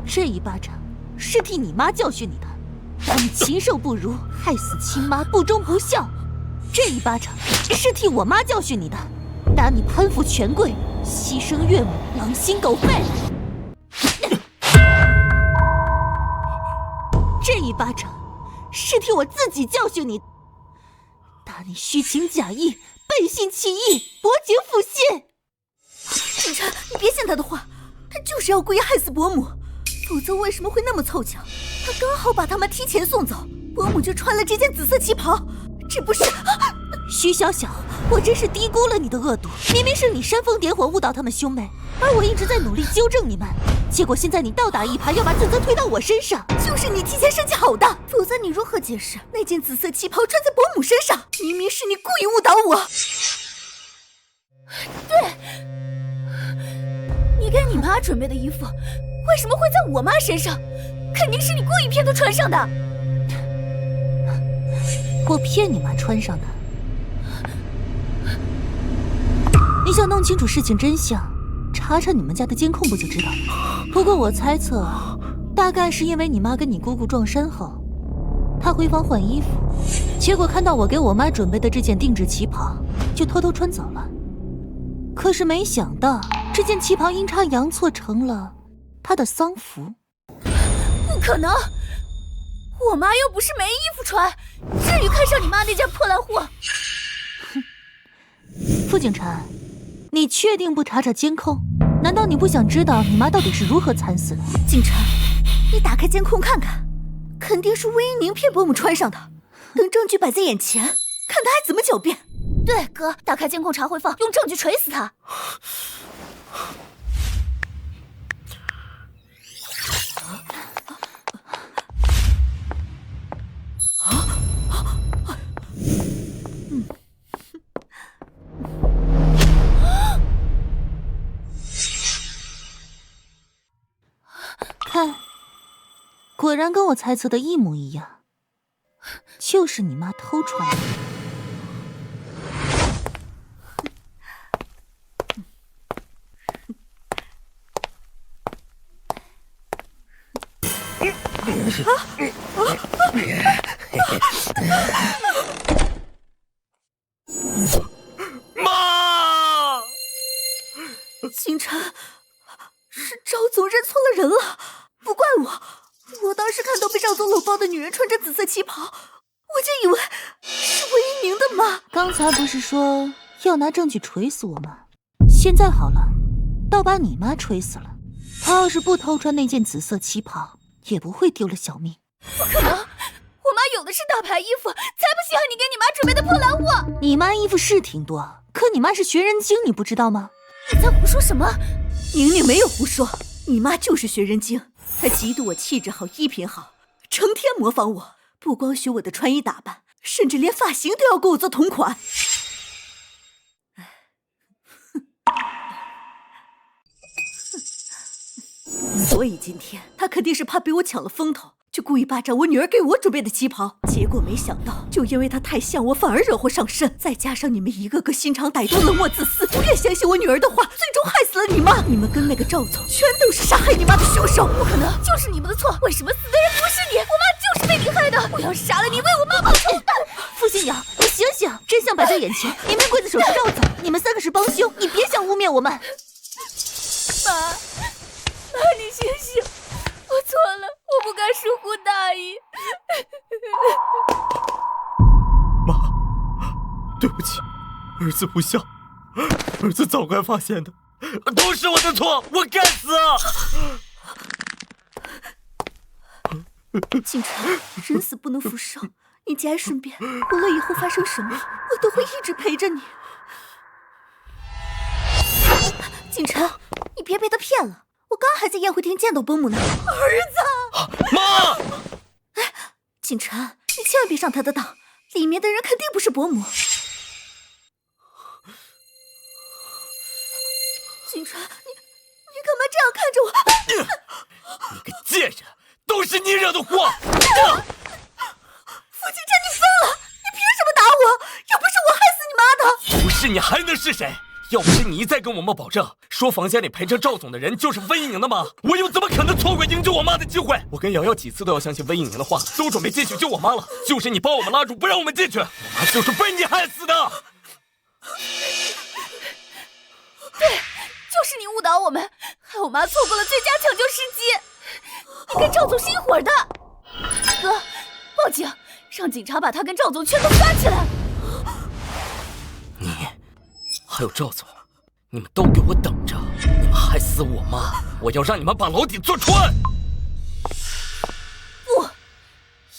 这一巴掌是替你妈教训你的，打你禽兽不如，害死亲妈，不忠不孝。这一巴掌是替我妈教训你的，打你攀附权贵，牺牲岳母，狼心狗肺。这一巴掌是替我自己教训你，打你虚情假意，背信弃义，薄情负信。景琛，你别信他的话，他就是要故意害死伯母，否则为什么会那么凑巧？他刚好把他们提前送走，伯母就穿了这件紫色旗袍，这不是……徐小小，我真是低估了你的恶毒，明明是你煽风点火误导他们兄妹，而我一直在努力纠正你们，结果现在你倒打一耙，要把罪责推到我身上，就是你提前设计好的，否则你如何解释那件紫色旗袍穿在伯母身上？明明是你故意误导我。对，你给你妈准备的衣服为什么会在我妈身上？肯定是你故意骗她穿上的。我骗你妈穿上的。你想弄清楚事情真相，查查你们家的监控不就知道了。不过我猜测，大概是因为你妈跟你姑姑撞衫后，她回房换衣服，结果看到我给我妈准备的这件定制旗袍，就偷偷穿走了。可是没想到，这件旗袍阴差阳错成了她的丧服。不可能，我妈又不是没衣服穿，至于看上你妈那件破烂货？傅景琛，你确定不查查监控？难道你不想知道你妈到底是如何惨死的？景琛，你打开监控看看，肯定是魏一宁骗伯母穿上的。等证据摆在眼前，看他还怎么狡辩。对，哥，打开监控查回放，用证据锤死他。看，果然跟我猜测的一模一样，就是你妈偷穿的。妈！景琛，是赵总认错了人了，不怪我。我当时看到被赵总搂抱的女人穿着紫色旗袍，我就以为是魏一宁的妈。刚才不是说要拿证据锤死我吗？现在好了，倒把你妈锤死了。她要是不偷穿那件紫色旗袍，也不会丢了小命。不可能，我妈有的是大牌衣服，才不稀罕你给你妈准备的破烂货。你妈衣服是挺多，可你妈是学人精，你不知道吗？你在胡说什么？宁宁没有胡说，你妈就是学人精，她嫉妒我气质好、衣品好，成天模仿我，不光学我的穿衣打扮，甚至连发型都要跟我做同款。所以今天她肯定是怕被我抢了风头，就故意霸占我女儿给我准备的旗袍，结果没想到，就因为她太像我，反而惹祸上身。再加上你们一个个心肠歹毒、冷漠自私，不愿相信我女儿的话，最终害死了你妈。你们跟那个赵总，全都是杀害你妈的凶手。不可能，就是你们的错。为什么死的人不是你？我妈就是被你害的。我要杀了你，为我妈报仇。傅新瑶，你醒醒！真相摆在眼前，明明刽子手是赵总，你们三个是帮凶，你别想污蔑我们。妈，你醒醒！我错了，我不该疏忽大意。妈，对不起，儿子不孝，儿子早该发现的，都是我的错，我该死。景琛，人死不能复生，你节哀顺变，无论以后发生什么，我都会一直陪着你。景琛，你别被他骗了，我刚还在宴会厅见到伯母呢。儿子，妈！哎，景晨，你千万别上他的当，里面的人肯定不是伯母。景晨，你干嘛这样看着我？你个贱人，都是你惹的祸！傅景晨，你疯了！你凭什么打我？又不是我害死你妈的！不是你还能是谁？要不是你一再跟我妈保证，说房间里陪着赵总的人就是温一宁的妈，我又怎么可能错过营救我妈的机会？我跟瑶瑶几次都要相信温一宁的话，都准备进去救我妈了，就是你把我们拉住，不让我们进去，我妈就是被你害死的。对，就是你误导我们，害我妈错过了最佳抢救时机。你跟赵总是一伙的。哥，报警，让警察把他跟赵总全都抓起来。你还有赵总，你们都给我等着！你们害死我妈，我要让你们把牢底坐穿！不，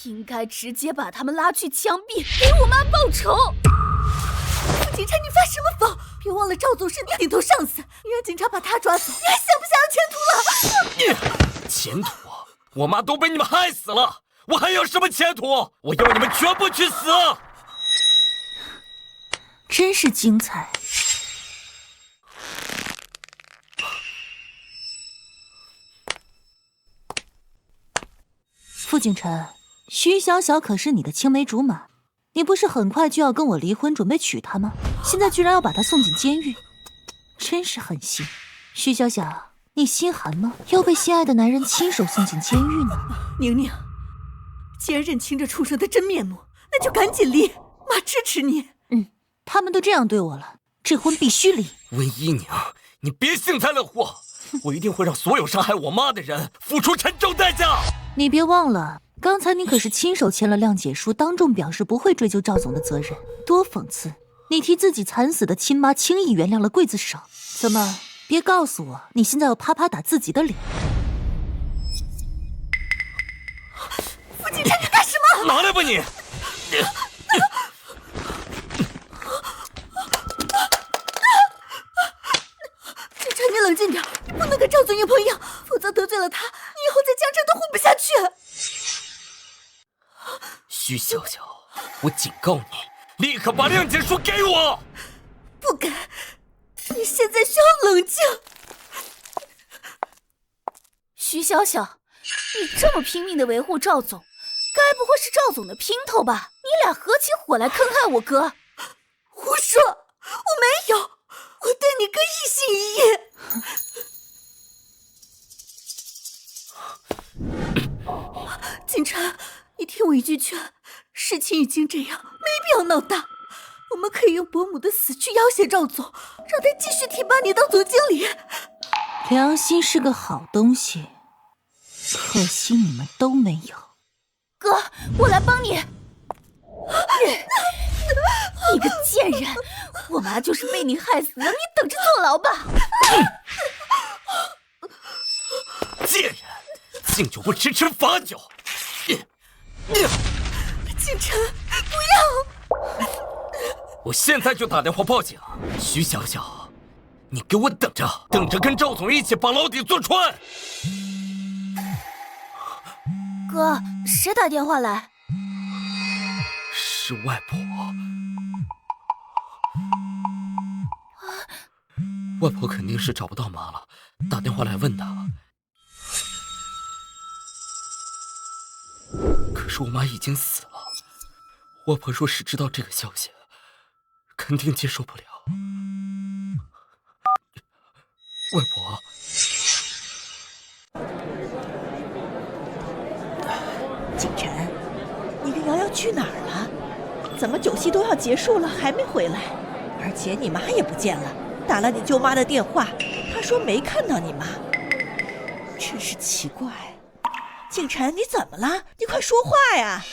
应该直接把他们拉去枪毙，给我妈报仇。傅景晨，你发什么疯？别忘了赵总是你顶头上司，你让警察把他抓走，你还想不想有前途了？前途？我妈都被你们害死了，我还有什么前途？我要你们全部去死！真是精彩。傅景晨，徐小小可是你的青梅竹马，你不是很快就要跟我离婚，准备娶她吗？现在居然要把她送进监狱，真是狠心。徐小小，你心寒吗？要被心爱的男人亲手送进监狱呢？宁宁，既然认清这畜生的真面目，那就赶紧离，妈支持你。他们都这样对我了，这婚必须离。温一宁，你别幸灾乐祸，我一定会让所有伤害我妈的人付出沉重代价。你别忘了，刚才你可是亲手签了谅解书，当众表示不会追究赵总的责任，多讽刺！你替自己惨死的亲妈轻易原谅了刽子手，怎么？别告诉我，你现在要啪啪打自己的脸！傅景晨，你干什么？拿来吧你！景晨，你冷静点，你不能跟赵总一朋友，否则得罪了他，你以后在江城都混不下去。徐小小，我警告你，立刻把谅解书给我！不敢，你现在需要冷静。徐小小，你这么拼命的维护赵总，该不会是赵总的姘头吧？你俩合起伙来坑害我哥？胡说，我没有，我对你哥一心一意。景晨，你听我一句劝，事情已经这样，没必要闹大。我们可以用伯母的死去要挟赵总，让他继续提拔你当总经理。良心是个好东西，可惜你们都没有。哥，我来帮你。你个贱人，我妈就是被你害死的，你等着坐牢吧。贱人，敬酒不吃吃罚酒。景晨，不要！我现在就打电话报警。徐小小，你给我等着，等着跟赵总一起把牢底坐穿。哥，谁打电话来？是外婆。外婆肯定是找不到妈了，打电话来问她。可是我妈已经死了，外婆若是知道这个消息，肯定接受不了。外婆，景晨，你跟瑶瑶去哪儿了？怎么酒席都要结束了还没回来？而且你妈也不见了，打了你舅妈的电话，她说没看到你妈，真是奇怪。景晨，你怎么了？你快说话呀！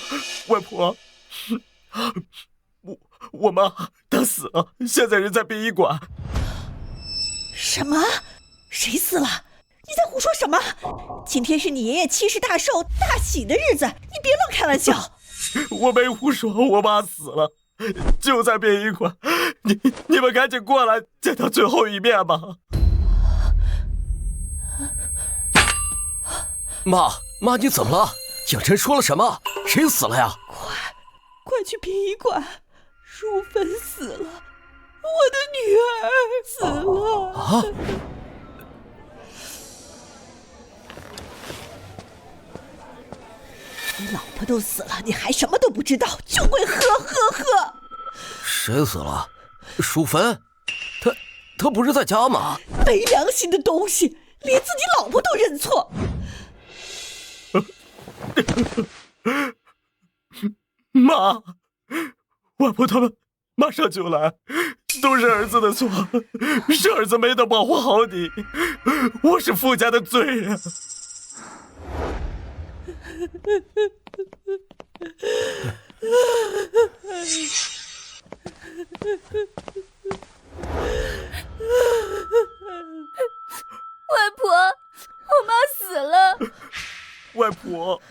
外婆，我妈她死了，现在人在殡仪馆。什么？谁死了？你在胡说什么？今天是你爷爷70大寿大喜的日子，你别乱开玩笑。我没胡说，我妈死了，就在殡仪馆。你们赶紧过来见她最后一面吧。妈，你怎么了？景晨说了什么？谁死了呀？快去殡仪馆！淑芬死了，我的女儿死了！啊！你老婆都死了，你还什么都不知道，就会喝！谁死了？淑芬？她不是在家吗？没良心的东西，连自己老婆都认错。妈，外婆他们马上就来，都是儿子的错，是儿子没能保护好你，我是傅家的罪人。外婆，我妈死了。外婆，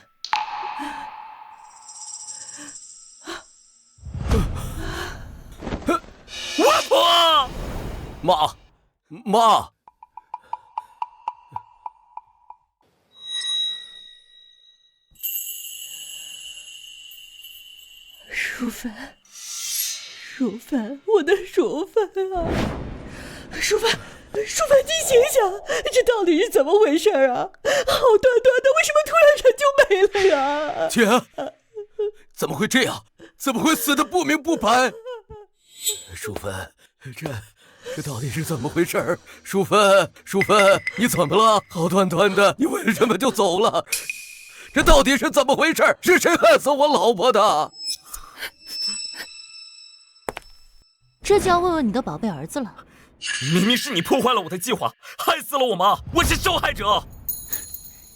外婆，妈。淑芬，我的淑芬啊！淑芬，你醒醒，这到底是怎么回事啊？好端端的，为什么突然人就没了呀？姐，怎么会这样？怎么会死得不明不白？淑芬，这到底是怎么回事？淑芬，你怎么了？好端端的，你为什么就走了？这到底是怎么回事？是谁害死我老婆的？这就要问问你的宝贝儿子了。明明是你破坏了我的计划，害死了我妈，我是受害者。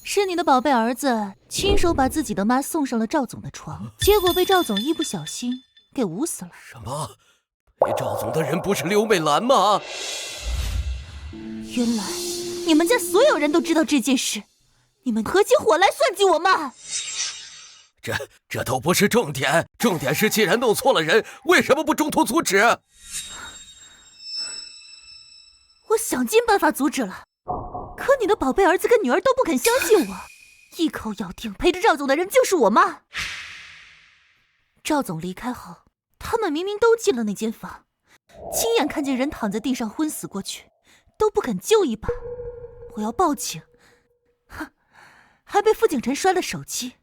是你的宝贝儿子亲手把自己的妈送上了赵总的床，结果被赵总一不小心给捂死了。什么？陪赵总的人不是刘美兰吗？原来你们家所有人都知道这件事，你们合起伙来算计我妈。这都不是重点，重点是既然弄错了人，为什么不中途阻止？我想尽办法阻止了，可你的宝贝儿子跟女儿都不肯相信我，一口咬定陪着赵总的人就是我妈。赵总离开后，他们明明都进了那间房，亲眼看见人躺在地上昏死过去，都不肯救一把。我要报警，哼，还被傅景晨摔了手机。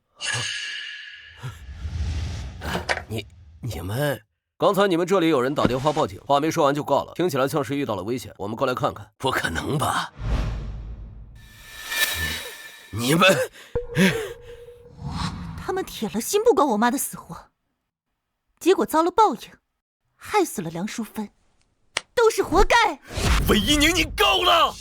你们刚才你们这里有人打电话报警，话没说完就挂了，听起来像是遇到了危险，我们过来看看。不可能吧？你们他们铁了心不管我妈的死活，结果遭了报应，害死了梁淑芬，都是活该。韦一宁，你够了！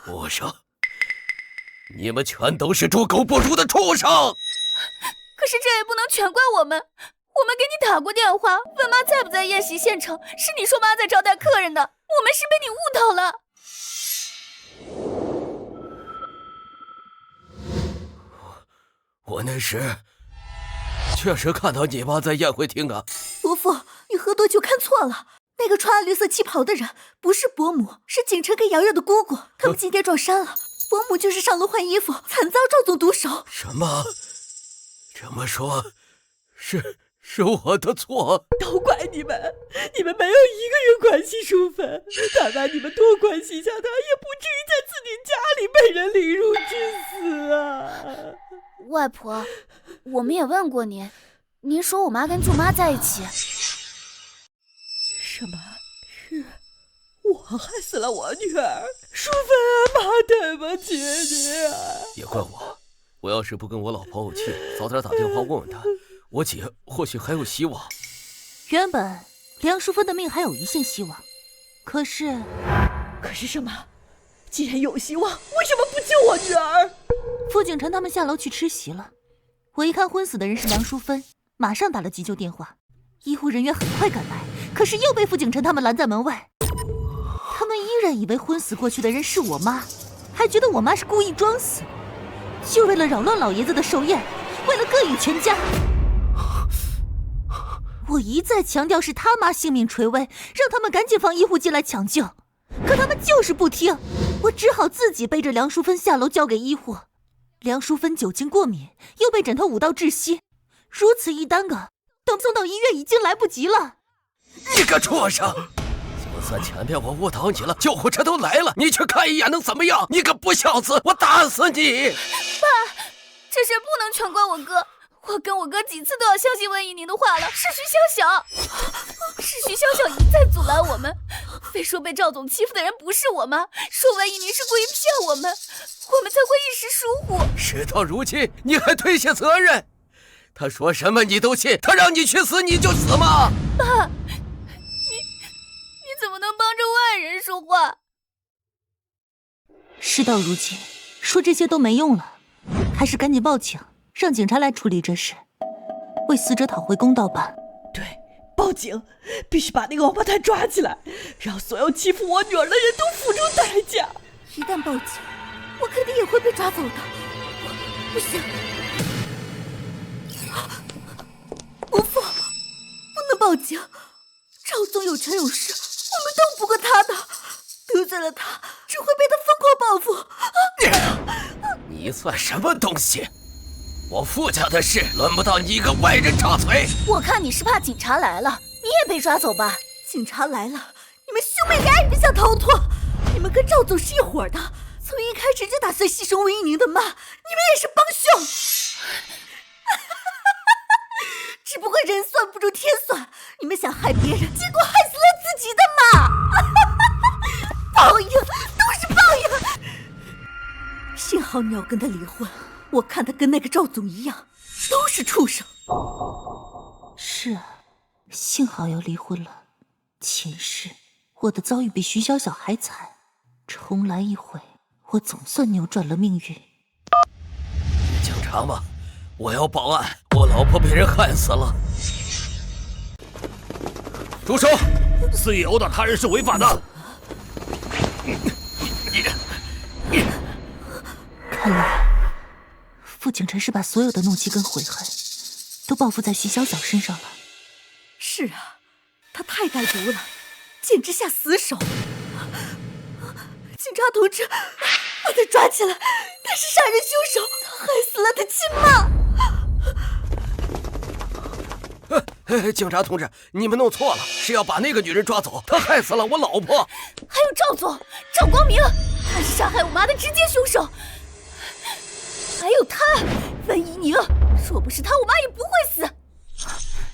畜生！你们全都是猪狗不如的畜生！可是这也不能全怪我们，我们给你打过电话，问妈在不在宴席现场，是你说妈在招待客人的，我们是被你误导了。我那时确实看到你妈在宴会厅啊。伯父，你喝多酒看错了，那个穿绿色旗袍的人不是伯母，是景晨跟瑶瑶的姑姑，他们今天撞衫了。伯母就是上楼换衣服，惨遭赵总毒手。什么？这么说，是我的错？都怪你们，你们没有一个人关心淑芬，但凡你们多关心一下她，也不至于在自己家里被人凌辱致死啊！外婆，我们也问过您，您说我妈跟舅妈在一起。什么？是我害死了我女儿淑芬啊！妈，对不起你啊！也怪我，我要是不跟我老婆怄气，早点打电话问问她，我姐或许还有希望。原本梁淑芬的命还有一线希望，可是什么？既然有希望，为什么不救我女儿？傅景晨他们下楼去吃席了，我一看昏死的人是梁淑芬，马上打了急救电话，医护人员很快赶来，可是又被傅景晨他们拦在门外。他们依然以为昏死过去的人是我妈，还觉得我妈是故意装死，就为了扰乱老爷子的寿宴，为了膈应全家。我一再强调是他妈性命垂危，让他们赶紧放医护进来抢救，可他们就是不听，我只好自己背着梁淑芬下楼交给医护。梁淑芬酒精过敏，又被枕头捂到窒息，如此一耽搁，等送到医院已经来不及了。你个畜生！就算前面我误导你了，救护车都来了，你去看一眼能怎么样？你个不孝子，我打死你！爸，这事不能全怪我哥，我跟我哥几次都要相信温怡宁的话了，是徐潇晓，是徐潇晓一再阻拦我们，非说被赵总欺负的人不是我妈，说温怡宁是故意骗我们才会一时疏忽。事到如今，你还推卸责任？他说什么你都信？他让你去死你就死吗？爸，你怎么能帮着外人说话？事到如今，说这些都没用了，还是赶紧报警，让警察来处理这事，为死者讨回公道吧。对，报警，必须把那个王八蛋抓起来，让所有欺负我女儿的人都付出代价。一旦报警，我肯定也会被抓走的。不行，不能报警。赵总有权有势，我们斗不过他的，得罪了他，只会被他疯狂报复。你算什么东西？我傅家的事轮不到你一个外人插嘴。我看你是怕警察来了，你也被抓走吧？警察来了，你们兄妹俩也别想逃脱。你们跟赵总是一伙的，从一开始就打算牺牲温怡宁的妈，你们也是帮凶。只不过人算不如天算，你们想害别人，结果害死了自己的妈。报应都是报应。幸好你要跟他离婚，我看他跟那个赵总一样，都是畜生。是啊，幸好要离婚了。前世我的遭遇比徐小小还惨，重来一回，我总算扭转了命运。警察吗？我要报案，我老婆被人害死了。住手！肆意殴打他人是违法的。看来傅景琛是把所有的怒气跟悔恨都报复在徐小小身上了。是啊，他太歹毒了，简直下死手。警察同志，把他抓起来，他是杀人凶手，他害死了他亲妈。警察同志，你们弄错了，是要把那个女人抓走，她害死了我老婆。还有赵总，赵光明，他是杀害我妈的直接凶手。还有他，温怡宁，若不是他，我妈也不会死。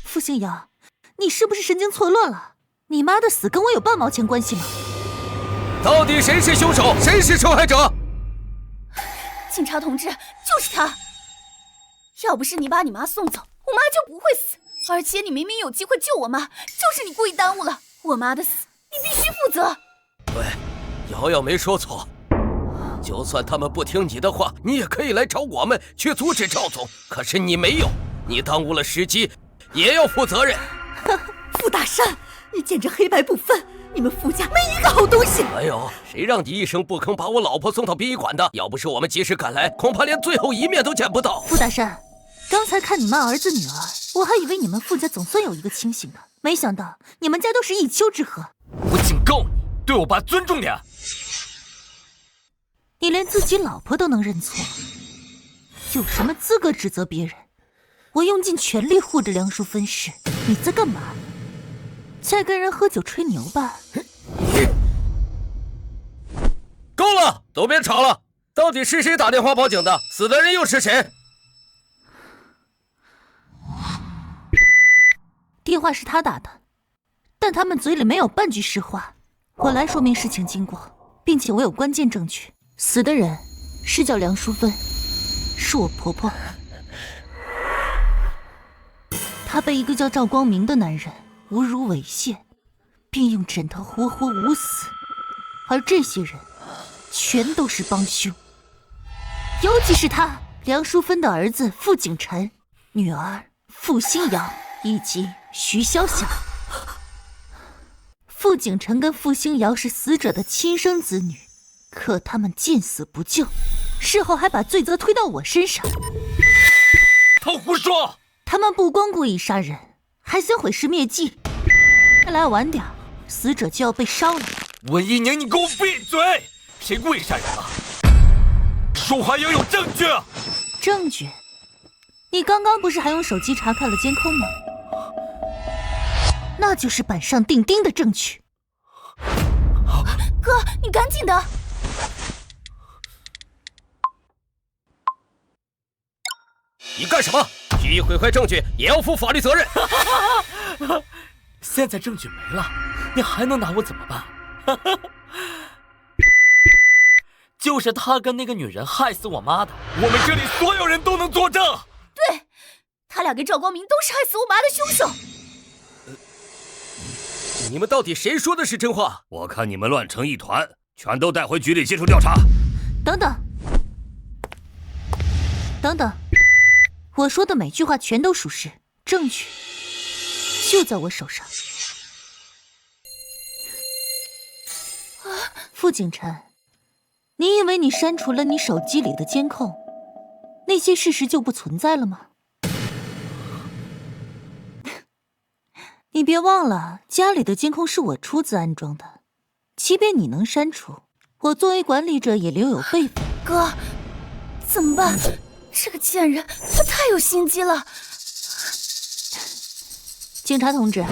傅星瑶，你是不是神经错乱了？你妈的死跟我有半毛钱关系吗？到底谁是凶手，谁是受害者？警察同志，就是他。要不是你把你妈送走，我妈就不会死。而且你明明有机会救我妈，就是你故意耽误了我妈的死，你必须负责。对，瑶瑶没说错。就算他们不听你的话，你也可以来找我们去阻止赵总。可是你没有，你耽误了时机，也要负责任。傅大山，你简直黑白不分，你们傅家没一个好东西。哎呦，谁让你一声不吭把我老婆送到殡仪馆的？要不是我们及时赶来，恐怕连最后一面都见不到。傅大山，刚才看你骂儿子女儿，我还以为你们傅家总算有一个清醒的，没想到你们家都是一丘之貉。我警告你，对我爸尊重点。你连自己老婆都能认错，有什么资格指责别人？我用尽全力护着梁淑芬时，你在干嘛？在跟人喝酒吹牛吧？够了，都别吵了！到底是谁打电话报警的？死的人又是谁？电话是他打的，但他们嘴里没有半句实话。我来说明事情经过，并且我有关键证据。死的人是叫梁淑芬，是我婆婆。她被一个叫赵光明的男人侮辱猥亵，并用枕头活活捂死，而这些人全都是帮凶，尤其是他梁淑芬的儿子傅景琛、女儿傅新瑶以及徐潇潇。傅景琛跟傅星瑶是死者的亲生子女，可他们见死不救，事后还把罪责推到我身上。他胡说！他们不光故意杀人，还想毁尸灭迹？再来晚点，死者就要被烧了。文一宁，你给我闭嘴！谁故意杀人了？说话要有证据。证据？你刚刚不是还用手机查看了监控吗？那就是板上钉钉的证据。哥，你赶紧的！你干什么？蓄意毁坏证据也要负法律责任。现在证据没了，你还能拿我怎么办？就是他跟那个女人害死我妈的，我们这里所有人都能作证。对，他俩跟赵光明都是害死我妈的凶手。你们到底谁说的是真话？我看你们乱成一团，全都带回局里接受调查。等等，等等，我说的每句话全都属实，证据就在我手上。傅景琛，你以为你删除了你手机里的监控，那些事实就不存在了吗？你别忘了，家里的监控是我出资安装的，即便你能删除，我作为管理者也留有备份。哥，怎么办？这个贱人，他太有心机了。警察同志，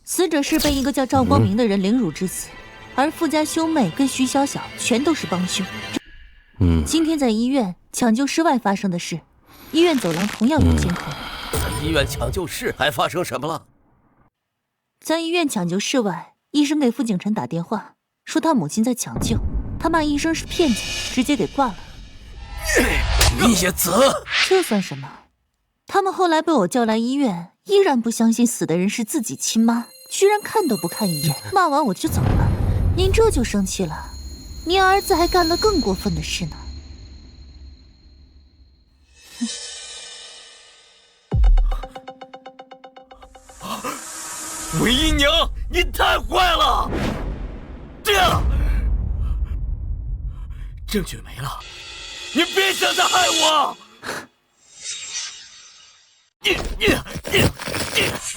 死者是被一个叫赵光明的人凌辱致死，而傅家兄妹跟徐小小全都是帮凶。今天在医院抢救室外发生的事，医院走廊同样有监控。在医院抢救室还发生什么了？在医院抢救室外，医生给傅景琛打电话，说他母亲在抢救，他骂医生是骗子，直接给挂了。孽子！这算什么？他们后来被我叫来医院，依然不相信死的人是自己亲妈，居然看都不看一眼，骂完我就走了。您这就生气了？您儿子还干了更过分的事呢。文一宁，你太坏了！证据没了，你别想再害我！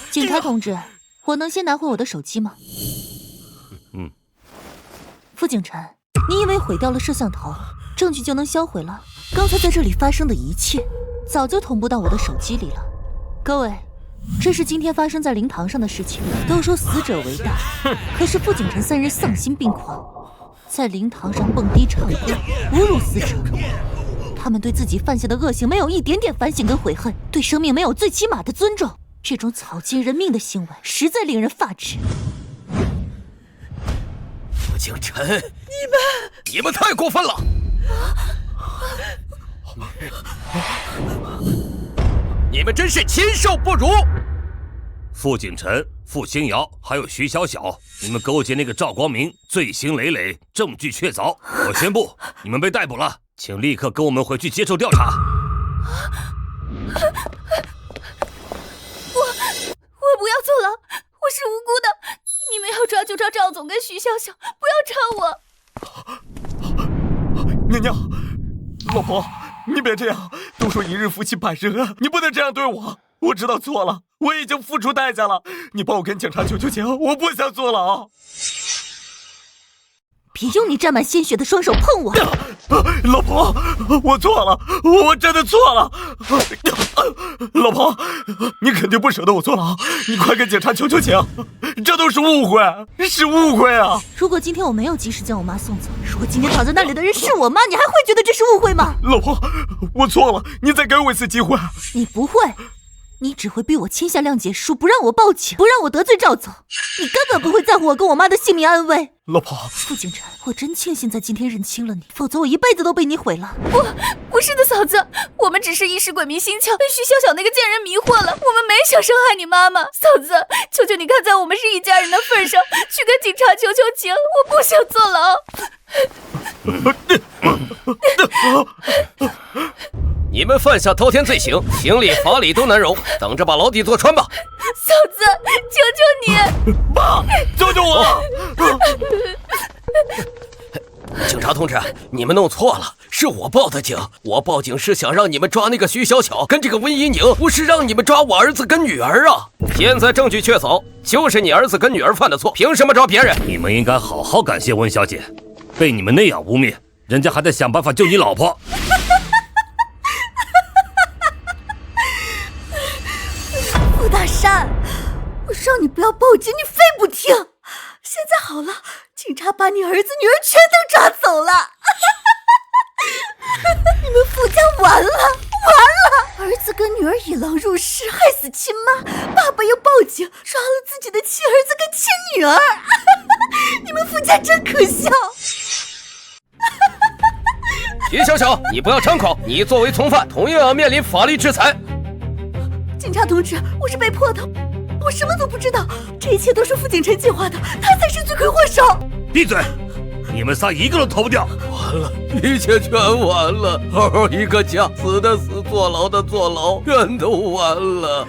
警察同志，我能先拿回我的手机吗？傅景琛，你以为毁掉了摄像头，证据就能销毁了？刚才在这里发生的一切，早就同步到我的手机里了。各位，这是今天发生在灵堂上的事情。都说死者为大，可是傅景琛三人丧心病狂，在灵堂上蹦迪唱歌，侮辱死者。他们对自己犯下的恶行没有一点点反省跟悔恨，对生命没有最起码的尊重。这种草菅人命的行为，实在令人发指。傅景琛，你们太过分了！你们真是禽兽不如！傅景琛、傅星瑶还有徐小小，你们勾结那个赵光明，罪行累累，证据确凿。我宣布，你们被逮捕了，请立刻跟我们回去接受调查。我不要坐牢，我是无辜的。你们要抓就抓赵总跟徐小小，不要抓我。娘娘，老婆，你别这样，都说一日夫妻百日恩，你不能这样对我。我知道错了，我已经付出代价了，你帮我跟警察求求情，我不想坐牢。别用你沾满鲜血的双手碰我！老婆，我错了，我真的错了。老婆，你肯定不舍得我坐牢，你快跟警察求求情，这都是误会，是误会啊！如果今天我没有及时将我妈送走，如果今天躺在那里的人是我妈，你还会觉得这是误会吗？老婆，我错了，你再给我一次机会。你不会。你只会逼我签下谅解书，不让我报警，不让我得罪赵总。你根本不会在乎我跟我妈的性命安危。老婆，傅景琛，我真庆幸在今天认清了你，否则我一辈子都被你毁了。不是的，嫂子，我们只是一时鬼迷心窍，被徐小小那个贱人迷惑了，我们没想伤害你妈妈。嫂子，求求你看在我们是一家人的份上，去跟警察求求情，我不想坐牢。你们犯下滔天罪行，情理法理都难容，等着把牢底坐穿吧！嫂子，求求你！爸，救救我！警察同志，你们弄错了，是我报的警，我报警是想让你们抓那个徐小巧跟这个温一宁，不是让你们抓我儿子跟女儿啊！现在证据确凿，就是你儿子跟女儿犯的错，凭什么抓别人？你们应该好好感谢温小姐，被你们那样污蔑，人家还在想办法救你老婆。傅大山，我让你不要报警，你非不听。现在好了，警察把你儿子女儿全都抓走了。你们傅家完了，完了！儿子跟女儿引狼入室，害死亲妈，爸爸又报警抓了自己的亲儿子跟亲女儿。你们傅家真可笑。徐小巧，你不要张口，你作为从犯，同样要面临法律制裁。警察同志，我是被迫的，我什么都不知道，这一切都是傅景辰计划的，他才是罪魁祸首。闭嘴！你们仨一个都逃不掉。完了，一切全完了，好好一个家，死的死，坐牢的坐牢，全都完了。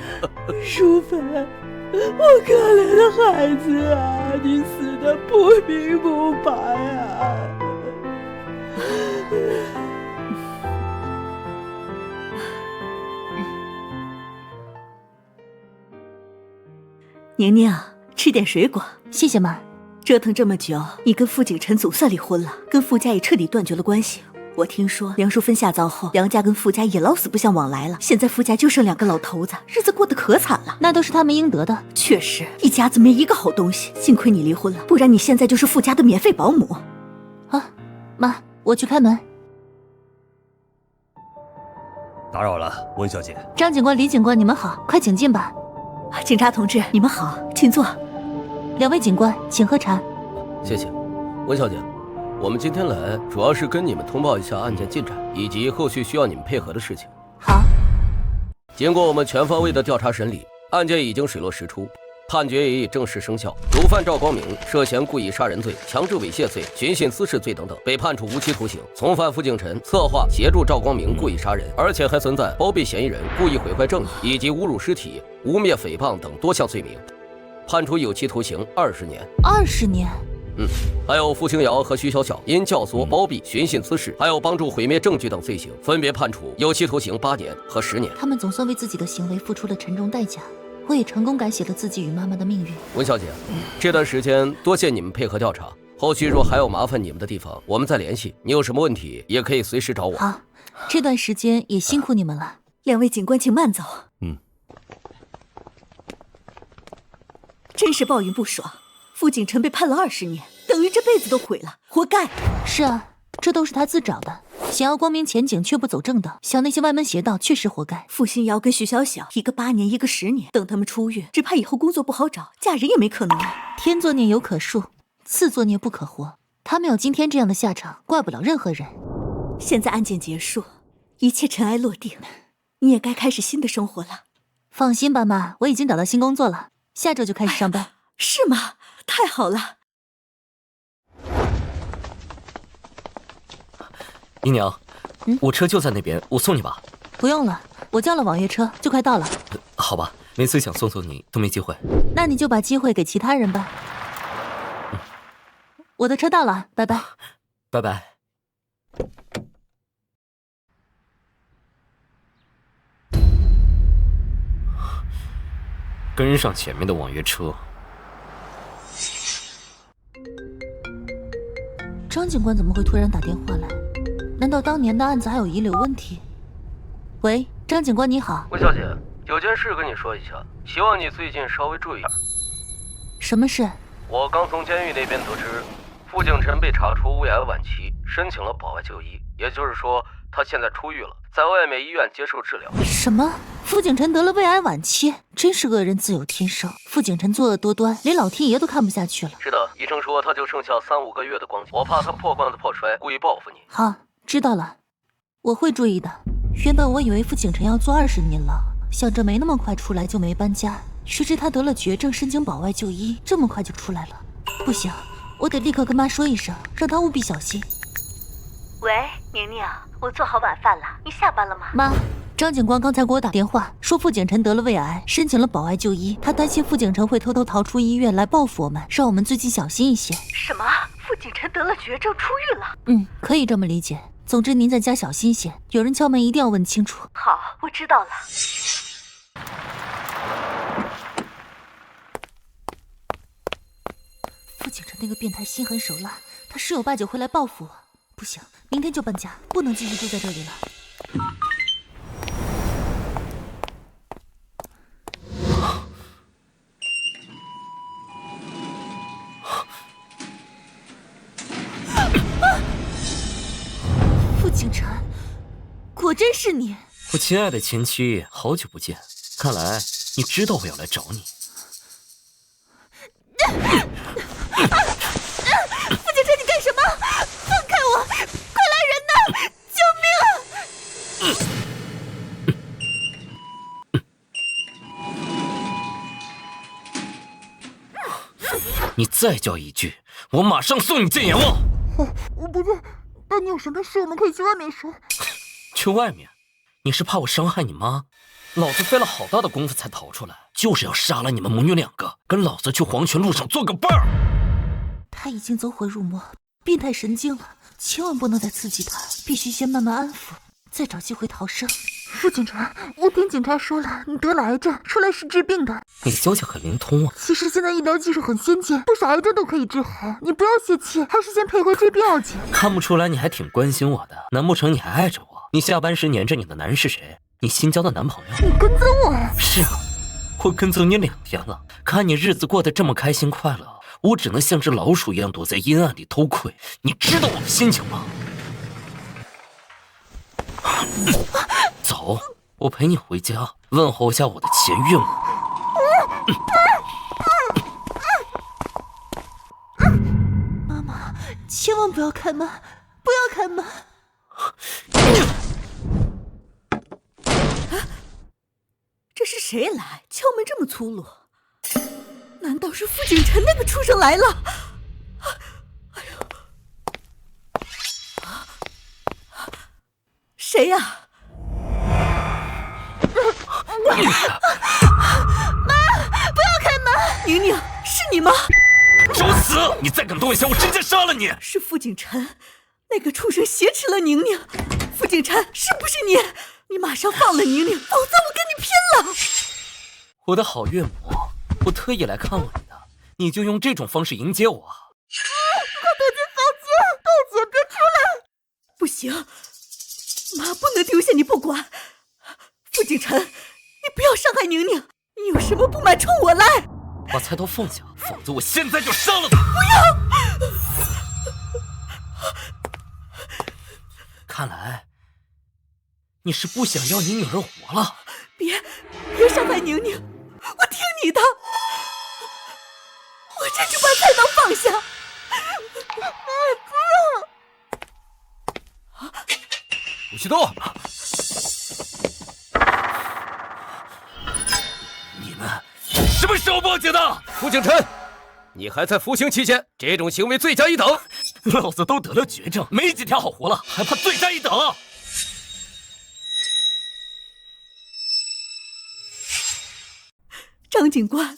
淑芬，我可怜的孩子啊，你死的不明不白啊！宁宁，吃点水果。谢谢妈。折腾这么久，你跟傅景辰总算离婚了，跟傅家也彻底断绝了关系。我听说梁淑芬下葬后，梁家跟傅家也老死不相往来了。现在傅家就剩2个老头子，日子过得可惨了。那都是他们应得的。确实，一家子没一个好东西。幸亏你离婚了，不然你现在就是傅家的免费保姆。啊，妈，我去开门。打扰了，温小姐。张警官、李警官，你们好，快请进吧。警察同志，你们好，请坐。2位警官，请喝茶。谢谢，温小姐，我们今天来主要是跟你们通报一下案件进展，以及后续需要你们配合的事情。好。经过我们全方位的调查审理，案件已经水落石出，判决也已正式生效。主犯赵光明涉嫌故意杀人罪、强制猥亵罪、寻衅滋事罪等等，被判处无期徒刑。从犯傅景辰策划协助赵光明故意杀人，而且还存在包庇嫌疑人、故意毁坏证据以及侮辱尸体、污蔑诽谤等多项罪名，判处有期徒刑20年。20年？还有傅清瑶和徐小巧因教唆、包庇、寻衅滋事，还有帮助毁灭证据等罪行，分别判处有期徒刑8年和10年。他们总算为自己的行为付出了沉重代价，我也成功改写了自己与妈妈的命运。温小姐，这段时间多谢你们配合调查，后续若还有麻烦你们的地方，我们再联系。你有什么问题也可以随时找我。好，这段时间也辛苦你们了。2位警官请慢走。真是报应不爽，傅景辰被判了20年，等于这辈子都毁了，活该。是啊，这都是他自找的，想要光明前景却不走正道，想那些歪门邪道，确实活该。傅新瑶跟徐小小，一个8年，一个10年，等他们出狱，只怕以后工作不好找，嫁人也没可能了。天作孽犹可恕，自作孽不可活。他们有今天这样的下场，怪不了任何人。现在案件结束，一切尘埃落定，你也该开始新的生活了。放心吧，妈，我已经找到新工作了，下周就开始上班。是吗？太好了。姨娘，我车就在那边，我送你吧。不用了，我叫了网约车，就快到了。好吧，每次想送你都没机会。那你就把机会给其他人吧。我的车到了，拜拜。拜拜。跟上前面的网约车。张警官怎么会突然打电话来？难道当年的案子还有遗留问题？喂，张警官你好。温小姐，有件事跟你说一下，希望你最近稍微注意点。什么事？我刚从监狱那边得知，傅景辰被查出胃癌晚期，申请了保外就医，也就是说他现在出狱了，在外面医院接受治疗。什么？傅景辰得了胃癌晚期？真是恶人自有天生。傅景辰作恶多端，连老天爷都看不下去了。是的，医生说他就剩下3-5个月的光景，我怕他破罐子破摔，故意报复你。好，知道了，我会注意的。原本我以为傅景辰要坐20年牢，想着没那么快出来就没搬家，谁知他得了绝症，申请保外就医，这么快就出来了。不行，我得立刻跟妈说一声，让她务必小心。喂，宁宁，我做好晚饭了，你下班了吗？妈，张警官刚才给我打电话，说傅景辰得了胃癌，申请了保外就医，他担心傅景辰会偷偷逃出医院来报复我们，让我们最近小心一些。什么？傅景辰得了绝症出狱了？可以这么理解。总之您在家小心些，有人敲门一定要问清楚。好，我知道了。傅景晨那个变态心狠手辣，他十有八九会来报复我。不行，明天就搬家，不能继续住在这里了。傅景晨，果真是你！我亲爱的前妻，好久不见，看来你知道我要来找你。傅景晨，你干什么？放开我！快来人呐！救命啊！你再叫一句，我马上送你见阎王！我不对，但你有什么事我们可以去外面说。去外面？你是怕我伤害你妈？老子费了好大的功夫才逃出来，就是要杀了你们母女两个，跟老子去黄泉路上做个伴儿。他已经走火入魔，变态神经了，千万不能再刺激他，必须先慢慢安抚，再找机会逃生。傅警察，我听警察说了，你得了癌症，出来是治病的。你的消息很灵通啊。其实现在医疗技术很先进，不少癌症都可以治好，你不要泄气，还是先配合治病要紧。看不出来你还挺关心我的，难不成你还爱着我？你下班时黏着你的男人是谁？你新交的男朋友？你跟踪我？是啊，我跟踪你2天了，看你日子过得这么开心快乐，我只能像只老鼠一样躲在阴暗里偷窥。你知道我的心情吗？走，我陪你回家，问候一下我的前岳母。妈妈，千万不要开门，不要开门！这是谁来？敲门这么粗鲁？难道是傅景晨那个畜生来了？哎呦！谁呀？妈，不要开门！宁宁，是你吗？找死！你再敢动一下，我直接杀了你！是傅景晨，那个畜生挟持了宁宁。傅景晨，是不是你？你马上放了宁宁，否则我跟你拼了！我的好岳母，我特意来看望你的，你就用这种方式迎接我？快躲进房间，大姐别出来！不行，妈不能丢下你不管。傅景晨，你不要伤害宁宁，你有什么不满冲我来！把菜刀放下，否则我现在就杀了他！不要！看来你是不想要你女儿活了。别伤害宁宁，我听你的。我这就把菜刀放下。武西多，你们什么时候报警的？傅景晨，你还在服刑期间，这种行为罪加一等。老子都得了绝症，没几天好活了，还怕罪加一等？张警官，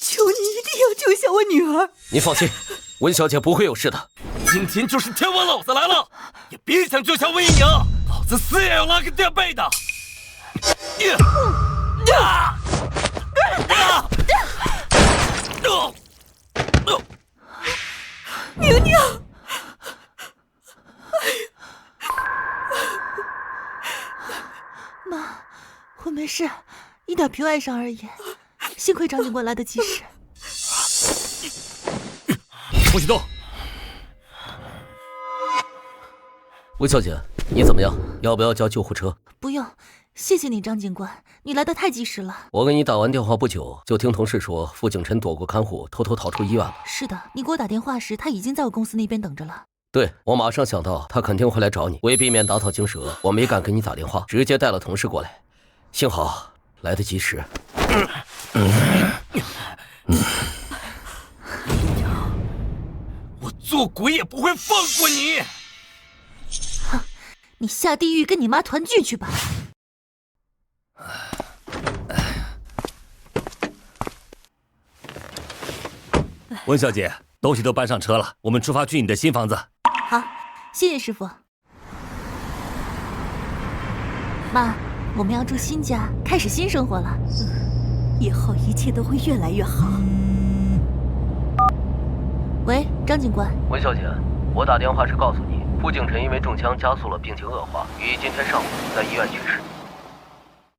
求你一定要救下我女儿。您放心，温小姐不会有事的。今天就是天王老子来了，也别想救下魏一宁，老子死也要拉个垫背的。宁宁，妈，我没事，一点皮外伤而已。幸亏张警官来得及时。不许动！温小姐，你怎么样？要不要叫救护车？不用，谢谢你，张警官，你来得太及时了。我给你打完电话不久，就听同事说傅景晨躲过看护，偷偷逃出医院了。是的，你给我打电话时，他已经在我公司那边等着了。对，我马上想到他肯定会来找你，为避免打草惊蛇，我没敢给你打电话，直接带了同事过来。幸好来得及时。我做鬼也不会放过你！哼，你下地狱跟你妈团聚去吧。温小姐，东西都搬上车了，我们出发去你的新房子。好，谢谢师傅。妈，我们要住新家，开始新生活了。以后一切都会越来越好。喂，张警官。文小姐，我打电话是告诉你，傅敬晨因为中枪加速了病情恶化，于今天上午在医院去世。